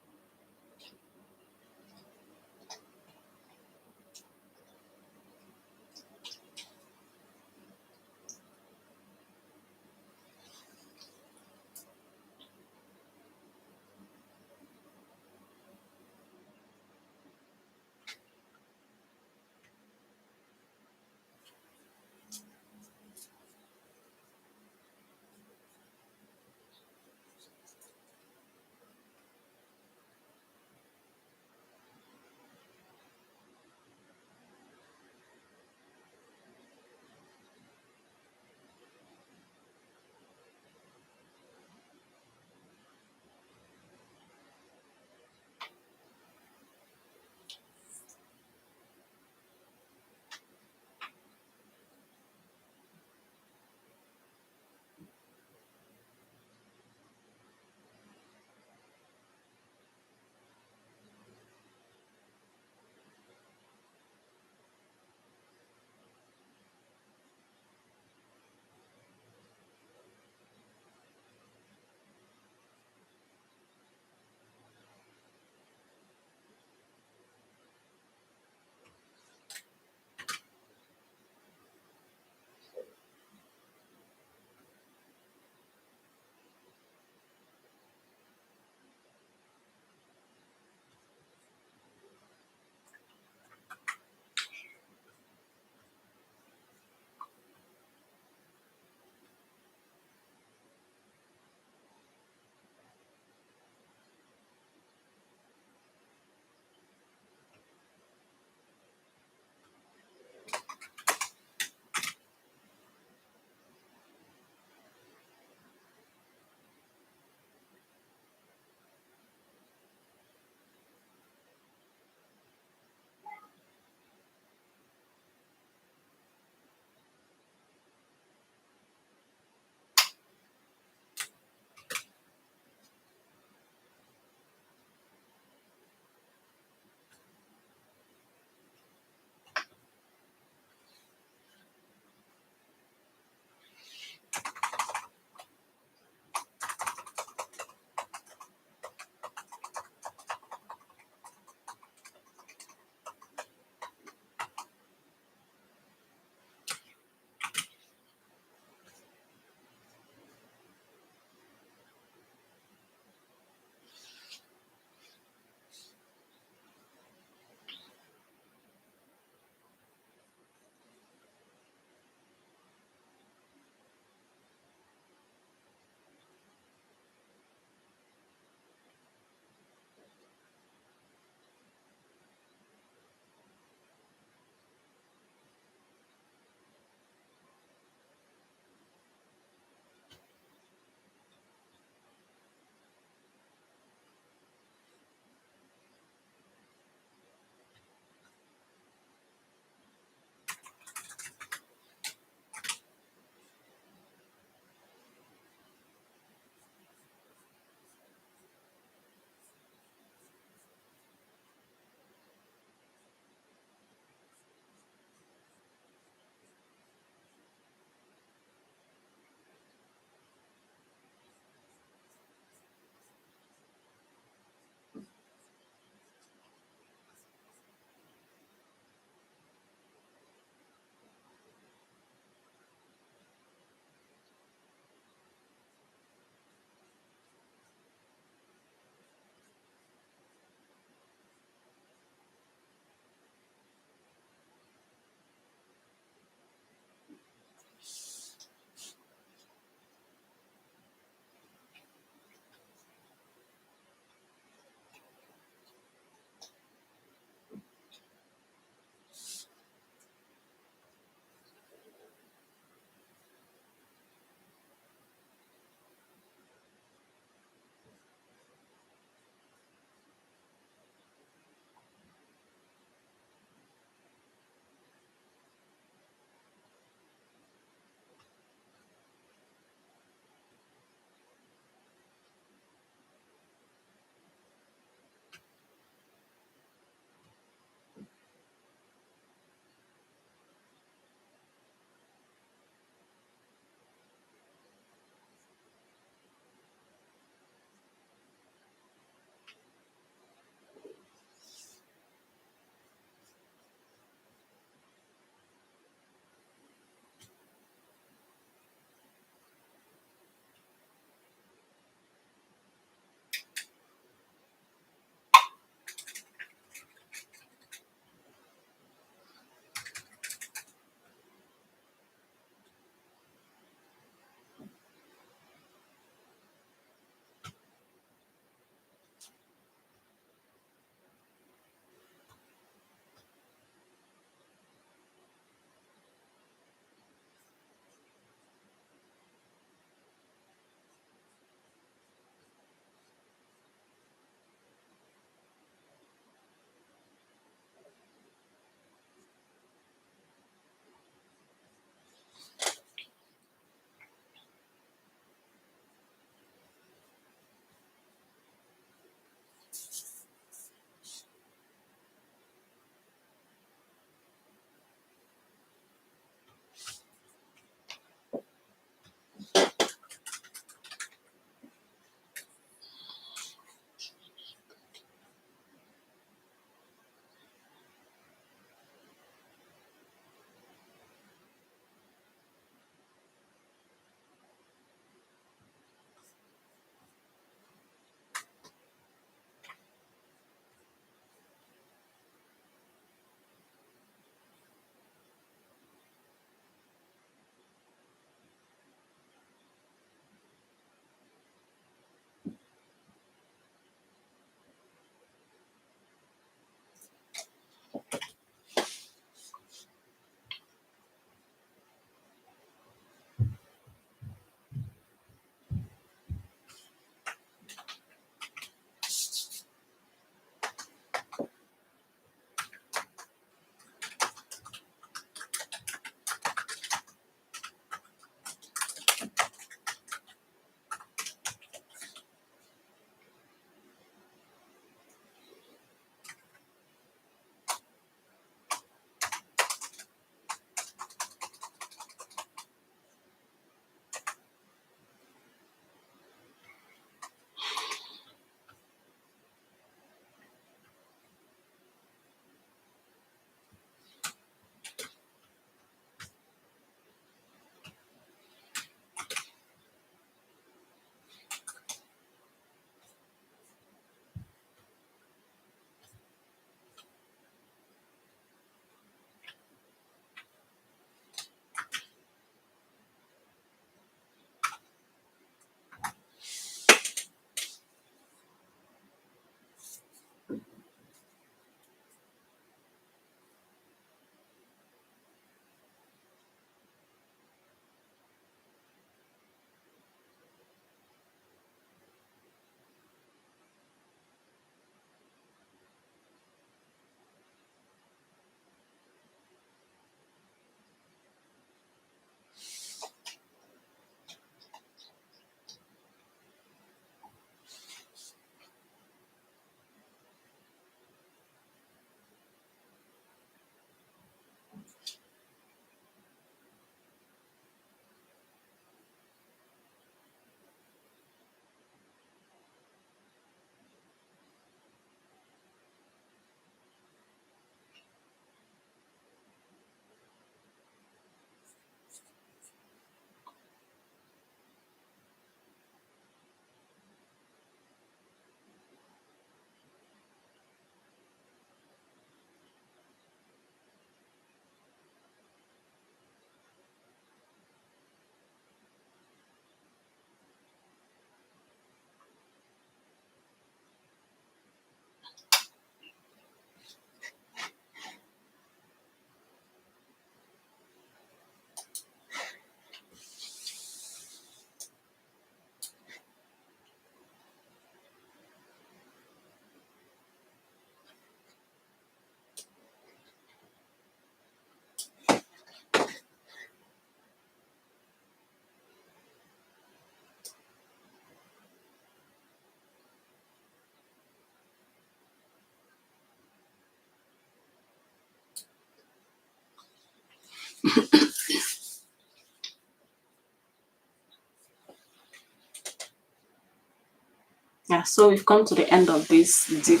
Yeah, so we've come to the end of this deep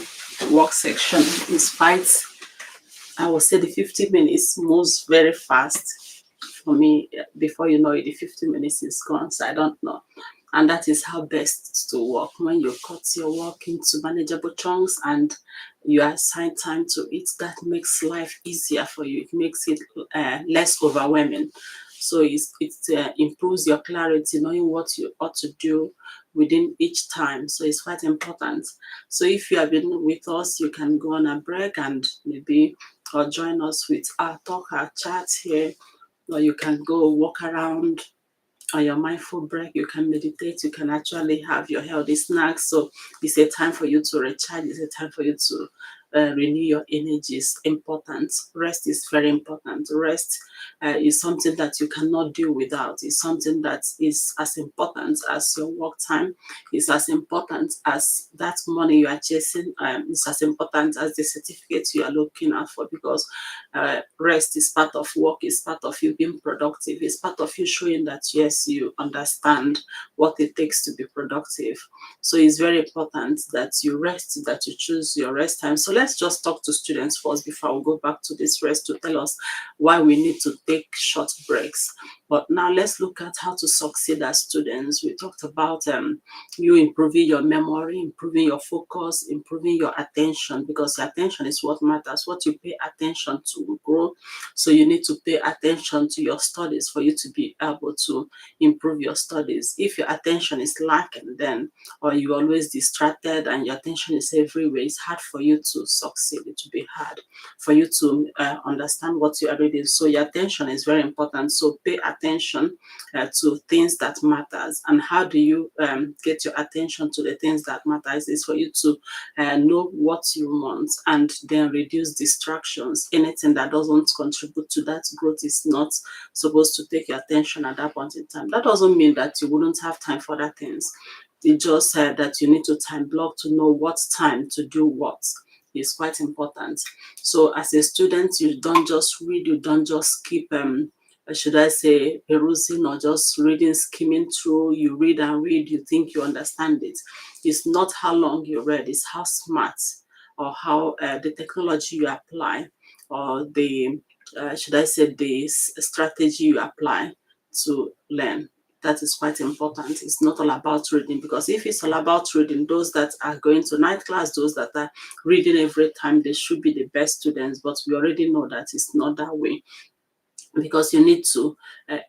work section. Despite, I would say, the 50 minutes moves very fast for me. Before you know it, the 50 minutes is gone. So I don't know. And that is how best to work, when you cut your work into manageable chunks and you assign time to it. That makes life easier for you. It makes it less overwhelming. So it improves your clarity, knowing what you ought to do within each time. So it's quite important. So if you have been with us, you can go on a break and maybe or join us with our talk, our chat here, or you can go walk around on your mindful break. You can meditate, you can actually have your healthy snacks. So it's a time for you to recharge, it's a time for you to renew your energy. Is important. Rest is very important. Rest is something that you cannot do without. It's something that is as important as your work time. It's as important as that money you are chasing. It's as important as the certificate you are looking out for, because rest is part of work, is part of you being productive, is part of you showing that yes, you understand what it takes to be productive. So it's very important that you rest, that you choose your rest time. So let's just talk to students first before we go back to this rest, to tell us why we need to take short breaks. But now let's look at how to succeed as students. We talked about you improving your memory, improving your focus, improving your attention, because your attention is what matters. What you pay attention to will grow. So you need to pay attention to your studies for you to be able to improve your studies. If your attention is lacking, then, or you're always distracted and your attention is everywhere, it's hard for you to succeed. It will be hard for you to understand what you are reading. So your attention is very important. So pay attention to things that matters. And how do you get your attention to the things that matters? Is for you to know what you want and then reduce distractions. Anything that doesn't contribute to that growth is not supposed to take your attention at that point in time. That doesn't mean that you wouldn't have time for other things. It just said that you need to time block to know what time to do what. Is quite important. So as a student, you don't just read, you don't just keep should I say, perusing or just reading, skimming through. You read and read, you think you understand it. It's not how long you read, it's how smart or how the technology you apply, or the, should I say, the strategy you apply to learn. That is quite important. It's not all about reading, because if it's all about reading, those that are going to night class, those that are reading every time, they should be the best students. But we already know that it's not that way, because you need to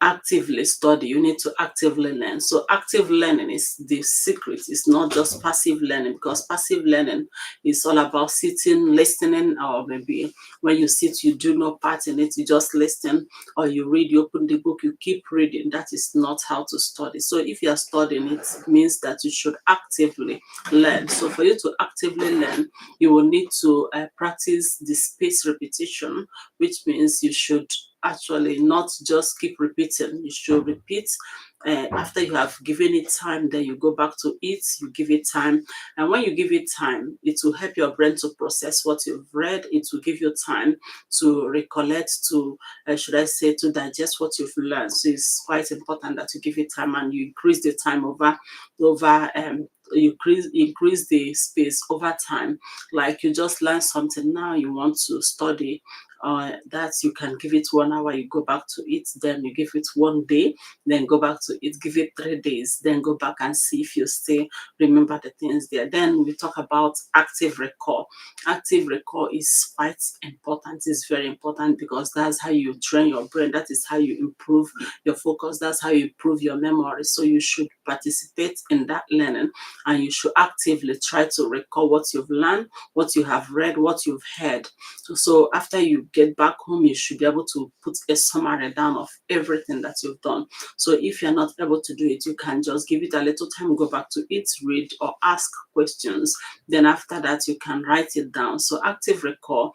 actively study, you need to actively learn. So active learning is the secret. It's not just passive learning, because passive learning is all about sitting, listening, or maybe when you sit, you do no part in it, you just listen, or you read, you open the book, you keep reading. That is not how to study. So if you are studying, it means that you should actively learn. So for you to actively learn, you will need to practice the spaced repetition, which means you should actually not just keep repeating. You should repeat after you have given it time, then you go back to it, you give it time. And when you give it time, it will help your brain to process what you've read. It will give you time to recollect, to should I say, to digest what you've learned. So it's quite important that you give it time and you increase the time over you increase the space over time. Like you just learn something, now you want to study that, you can give it 1 hour, you go back to it, then you give it 1 day, then go back to it, give it 3 days, then go back and see if you still remember the things there. Then we talk about active recall. Active recall is quite important, it's very important, because that's how you train your brain, that is how you improve your focus, that's how you improve your memory. So you should participate in that learning, and you should actively try to recall what you've learned, what you have read, what you've heard. So after you get back home, you should be able to put a summary down of everything that you've done. So if you're not able to do it, you can just give it a little time, go back to it, read or ask questions. Then after that, you can write it down. So active recall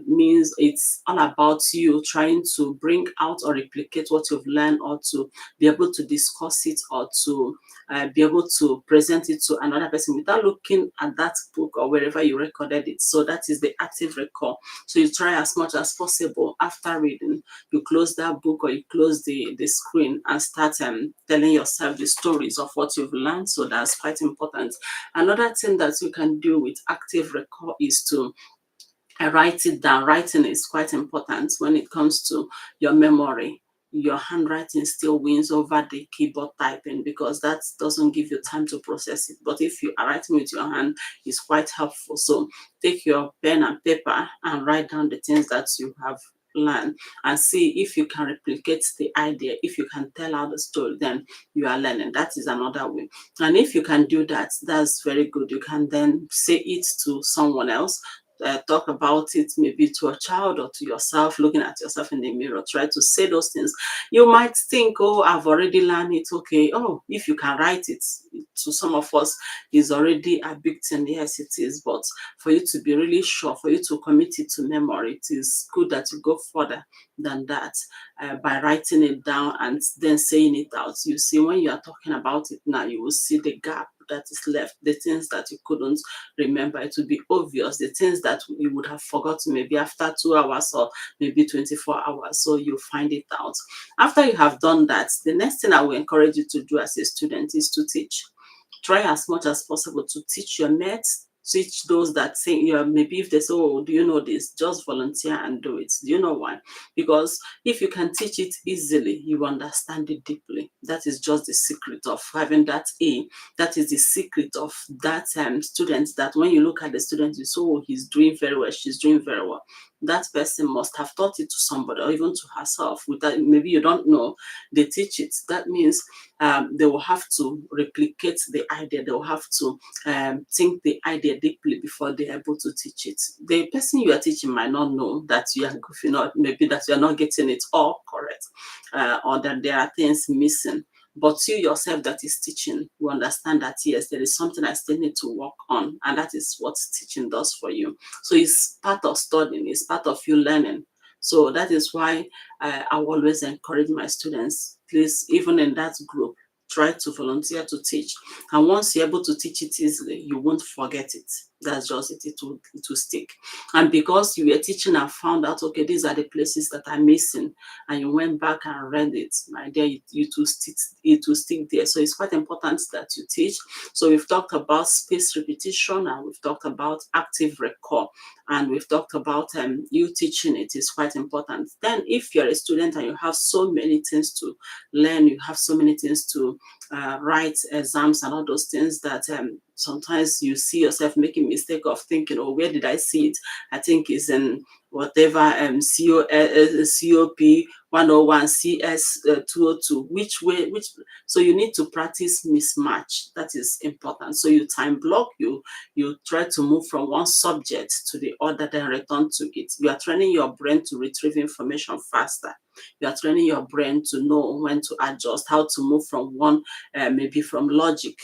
means it's all about you trying to bring out or replicate what you've learned, or to be able to discuss it, or to be able to present it to another person without looking at that book or wherever you recorded it. So that is the active recall. So you try as much much as possible after reading, you close that book or you close the screen and start telling yourself the stories of what you've learned. So that's quite important. Another thing that you can do with active recall is to write it down. Writing is quite important when it comes to your memory. Your handwriting still wins over the keyboard typing because that doesn't give you time to process it. But if you are writing with your hand, it's quite helpful. So take your pen and paper and write down the things that you have learned and see if you can replicate the idea. If you can tell out the story, then you are learning. That is another way. And if you can do that, that's very good. You can then say it to someone else, talk about it maybe to a child or to yourself, looking at yourself in the mirror. Try to say those things. You might think, oh, I've already learned it. Okay. Oh, if you can write it, to some of us is already a big thing. Yes, it is. But for you to be really sure, for you to commit it to memory, it is good that you go further than that by writing it down and then saying it out. You see, when you are talking about it now, you will see the gap that is left, the things that you couldn't remember. It will be obvious, the things that you would have forgotten maybe after 2 hours or maybe 24 hours. So you find it out. After you have done that, the next thing I will encourage you to do as a student is to teach. Try as much as possible to teach your mates, teach those that think you maybe if they say, oh, do you know this, just volunteer and do it. Do you know why? Because if you can teach it easily, you understand it deeply. That is just the secret of having that A. That is the secret of that student, that when you look at the student, you say, oh, he's doing very well, she's doing very well. That person must have taught it to somebody or even to herself. Without, maybe you don't know, they teach it. That means they will have to replicate the idea. They will have to think the idea deeply before they're able to teach it. The person you are teaching might not know that you are goofing, or maybe that you are not getting it all correct, or that there are things missing. But you yourself that is teaching, you understand that yes, there is something I still need to work on, and that is what teaching does for you. So it's part of studying, it's part of you learning. So that is why I always encourage my students, please, even in that group, try to volunteer to teach. And once you're able to teach it easily, you won't forget it. That's just it, it will stick. And because you were teaching and found out, okay, these are the places that are missing, and you went back and read it, my dear, it will stick there. So it's quite important that you teach. So we've talked about spaced repetition, and we've talked about active recall, and we've talked about you teaching it is quite important. Then if you're a student and you have so many things to learn, you have so many things to write, exams and all those things, that sometimes you see yourself making mistake of thinking, oh, where did I see it? I think it's in whatever COP 101, CS 202. Which way? Which? So you need to practice mismatch. That is important. So you time block. You try to move from one subject to the other, then return to it. You are training your brain to retrieve information faster. You are training your brain to know when to adjust, how to move from one, maybe from logic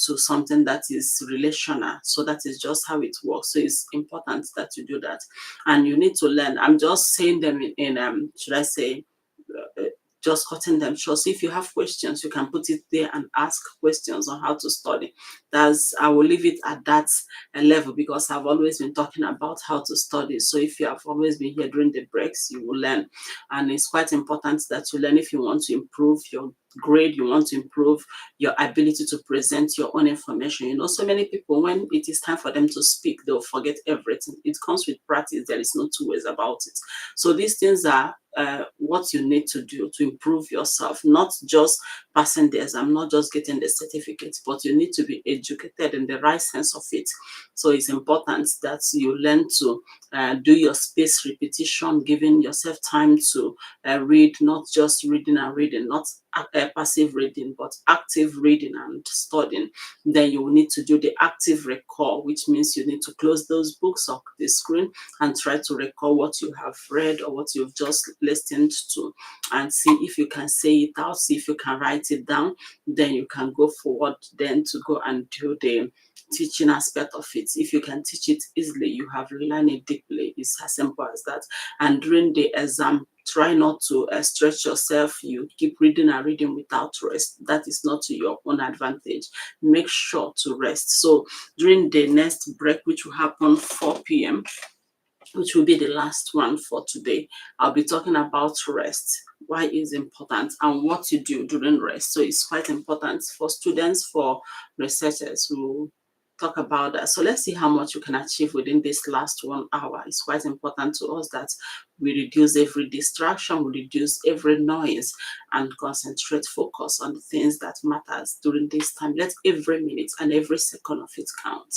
to something that is relational. So that is just how it works. So it's important that you do that, and you need to learn. I'm just saying them in should I say, just cutting them short. So if you have questions, you can put it there and ask questions on how to study. I will leave it at that level, because I've always been talking about how to study. So if you have always been here during the breaks, you will learn. And it's quite important that you learn if you want to improve your grade, you want to improve your ability to present your own information. So many people, when it is time for them to speak, they'll forget everything. It comes with practice. There is no two ways about it. So these things are what you need to do to improve yourself, not just passing the exam, not just getting the certificate, but you need to be educated in the right sense of it. So it's important that you learn to do your spaced repetition, giving yourself time to read, not just reading and reading, not passive reading, but active reading and studying. Then you will need to do the active recall, which means you need to close those books or the screen and try to recall what you have read or what you've just listened to, and see if you can say it out, see if you can write it down. Then you can go forward then to go and do the teaching aspect of it. If you can teach it easily, you have learned it deeply. It's as simple as that. And during the exam, try not to stretch yourself. You keep reading and reading without rest. That is not to your own advantage. Make sure to rest. So during the next break, which will happen 4 p.m., which will be the last one for today. I'll be talking about rest, why it's important, and what to do during rest. So it's quite important for students, for researchers who talk about that. So let's see how much you can achieve within this last 1 hour. It's quite important to us that we reduce every distraction, we reduce every noise, and concentrate, focus on the things that matters during this time. Let every minute and every second of it count.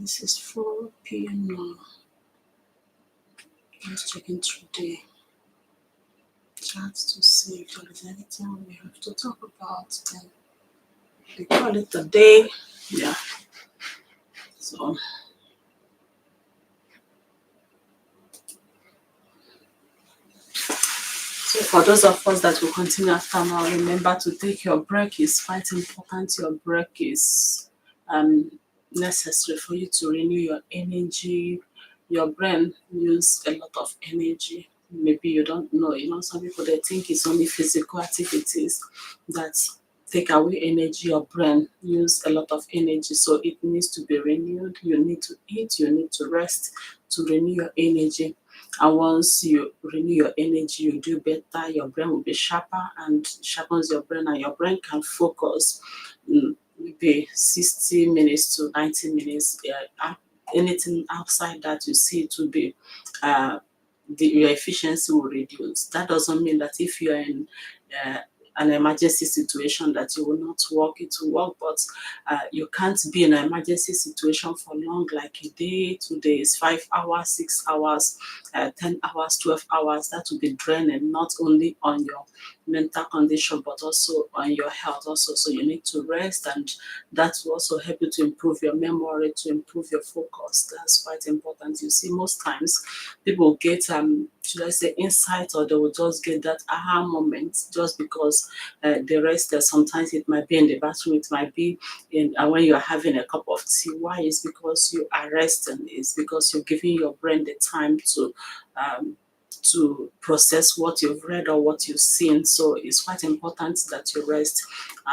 This is 4 p.m. now. Just checking through the chat to see if there is anything we have to talk about. Then we call it a day. Yeah. So for those of us that will continue after now, remember to take your break. It's quite important. Your break is necessary for you to renew your energy. Your brain use a lot of energy. Maybe you don't know. Some people they think it's only physical activities that take away energy. Your brain use a lot of energy, so it needs to be renewed. You need to eat. You need to rest to renew your energy. And once you renew your energy, you do better, your brain will be sharper and sharpens your brain, and your brain can focus maybe 60 minutes to 90 minutes. Anything outside that you see it will be your efficiency will reduce. That doesn't mean that if you are in uh, an emergency situation that you will not work, it will work, but you can't be in an emergency situation for long, like a day, 2 days, 5 hours, 6 hours, 10 hours, 12 hours. That will be draining, not only on your mental condition, but also on your health also. So you need to rest, and that will also help you to improve your memory, to improve your focus. That's quite important. You see, most times people get should I say insight, or they will just get that aha moment just because they rested. Sometimes it might be in the bathroom, it might be in when you are having a cup of tea. Why? Is because you are resting. It's because you're giving your brain the time um, to process what you've read or what you've seen. So it's quite important that you rest,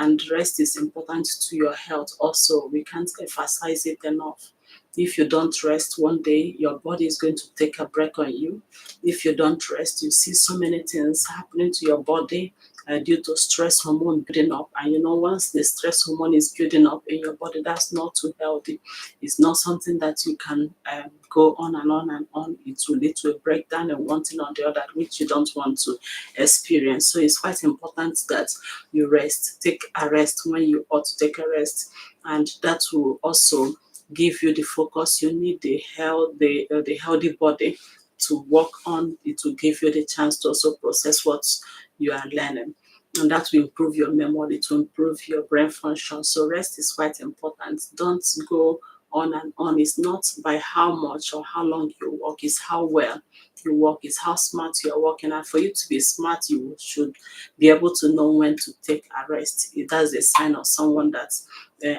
and rest is important to your health also. We can't emphasize it enough. If you don't rest, one day your body is going to take a break on you. If you don't rest, you see so many things happening to your body due to stress hormone building up. And once the stress hormone is building up in your body, that's not too healthy. It's not something that you can go on and on and on. It will lead to a breakdown and one thing or the other, which you don't want to experience. So it's quite important that you rest. Take a rest when you ought to take a rest, and that will also give you the focus you need, the healthy body to work on. It will give you the chance to also process what you are learning, and that will improve your memory, to improve your brain function. So rest is quite important. Don't go on and on. It's not by how much or how long you work, it's how well you work, it's how smart you are working. And for you to be smart, you should be able to know when to take a rest. That's a sign of someone that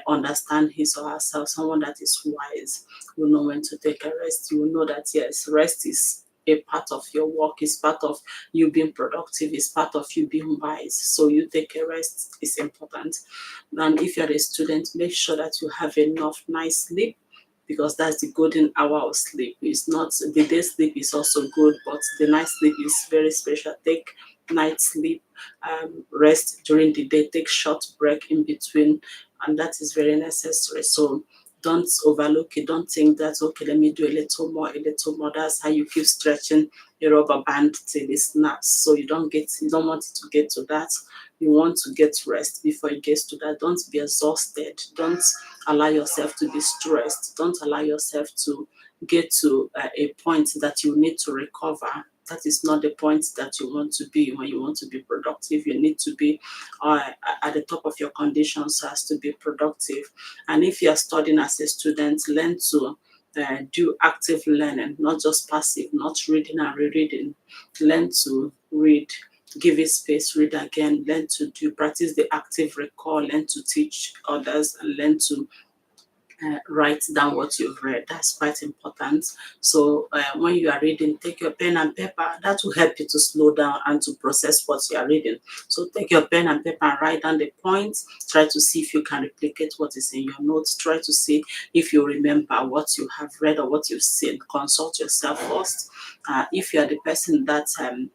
understand his or herself. Someone that is wise will know when to take a rest. You will know that yes, rest is a part of your work, is part of you being productive, is part of you being wise. So you take a rest is important. And if you're a student, make sure that you have enough nice sleep, because that's the golden hour of sleep. It's not the day sleep is also good, but the night sleep is very special. Take night sleep, rest during the day, take short break in between, and that is very necessary. So don't overlook it. Don't think that okay, let me do a little more, a little more. That's how you keep stretching a rubber band till it snaps. So you don't want it to get to that. You want to get rest before it gets to that. Don't be exhausted. Don't allow yourself to be stressed. Don't allow yourself to get to a point that you need to recover. That is not the point that you want to be. When you want to be productive, you need to be at the top of your conditions so as to be productive. And if you are studying as a student, learn to do active learning, not just passive, not reading and rereading. Learn to read, give it space, read again, learn to do, practice the active recall, learn to teach others, and learn to write down what you've read. That's quite important. So when you are reading, take your pen and paper. That will help you to slow down and to process what you are reading. So take your pen and paper and write down the points. Try to see if you can replicate what is in your notes. Try to see if you remember what you have read or what you've seen. Consult yourself first. If you are the person that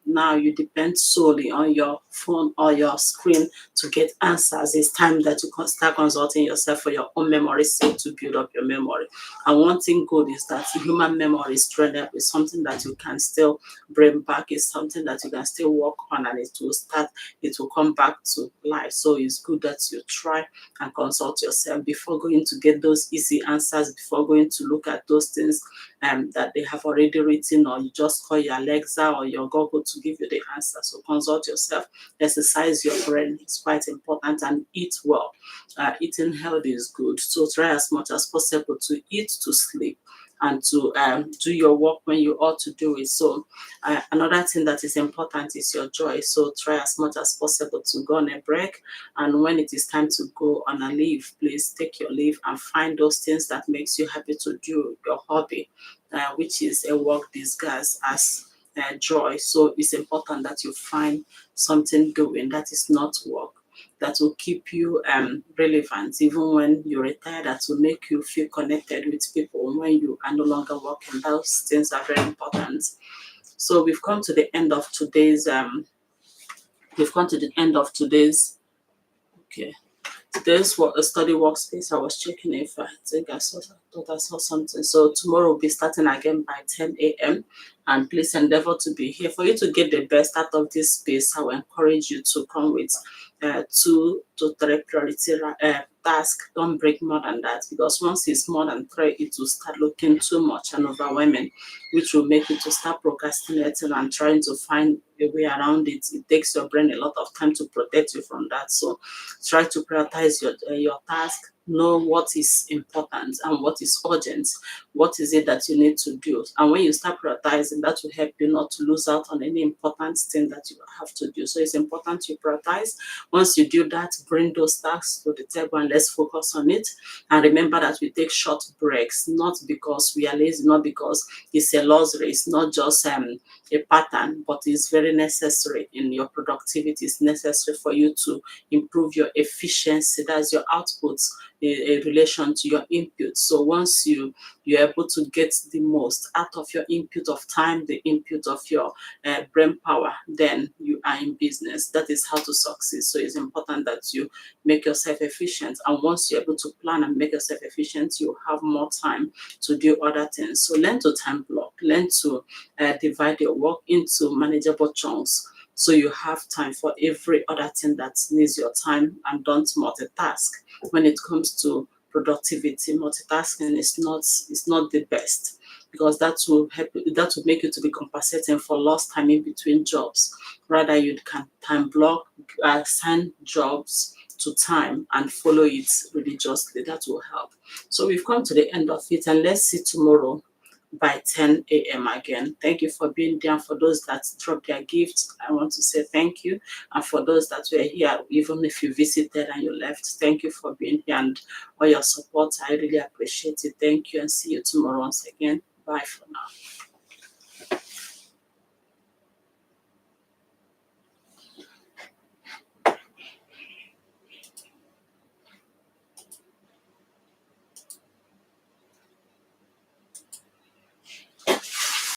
now you depend solely on your phone or your screen to get answers, it's time that you can start consulting yourself for your own memory sake to build up your memory. And one thing good is that human memory is trainable. It's something that you can still bring back. It's something that you can still work on, and it will come back to life. So it's good that you try and consult yourself before going to get those easy answers, before going to look at those things that they have already written, or you just call your Alexa or your Google to give you the answer. So consult yourself, exercise your brain. It's quite important, and eat well. Eating healthy is good. So try as much as possible to eat, to sleep, and to do your work when you ought to do it. So another thing that is important is your joy. So try as much as possible to go on a break, and when it is time to go on a leave, please take your leave and find those things that makes you happy to do, your hobby, which is a work disguised as joy. So it's important that you find something doing that is not work, that will keep you relevant even when you retire, that will make you feel connected with people when you are no longer working. Those things are very important. So we've come to the end of today's okay, today's work, study workspace. I was checking if I think thought I saw something. So tomorrow we'll be starting again by 10 a.m. And please endeavor to be here. For you to get the best out of this space, I will encourage you to come with 2 to 3 priority tasks. Don't break more than that, because once it's more than 3, it will start looking too much and overwhelming, which will make you to start procrastinating and trying to find a way around it. It takes your brain a lot of time to protect you from that. So try to prioritize your task. Know what is important and what is urgent. What is it that you need to do? And when you start prioritizing, that will help you not to lose out on any important thing that you have to do. So it's important you prioritize. Once you do that, bring those tasks to the table and let's focus on it. And remember that we take short breaks, not because we are lazy, not because it's a loss race, not just a pattern, but it's very necessary in your productivity. It's necessary for you to improve your efficiency. That's your outputs in relation to your input. So once you're able to get the most out of your input of time, the input of your brain power, then you are in business. That is how to succeed. So it's important that you make yourself efficient. And once you're able to plan and make yourself efficient, you have more time to do other things. So learn to time block, learn to divide your work into manageable chunks, so you have time for every other thing that needs your time, and don't multitask. When it comes to productivity, multitasking is not the best, because that will make you to be compensating for lost time in between jobs. Rather, you can time block, assign jobs to time and follow it religiously. That will help. So we've come to the end of it, and let's see tomorrow by 10 a.m. again. Thank you for being there. For those that dropped their gifts, I want to say thank you. And for those that were here, even if you visited and you left, thank you for being here and all your support. I really appreciate it. Thank you, and see you tomorrow once again. Bye for now.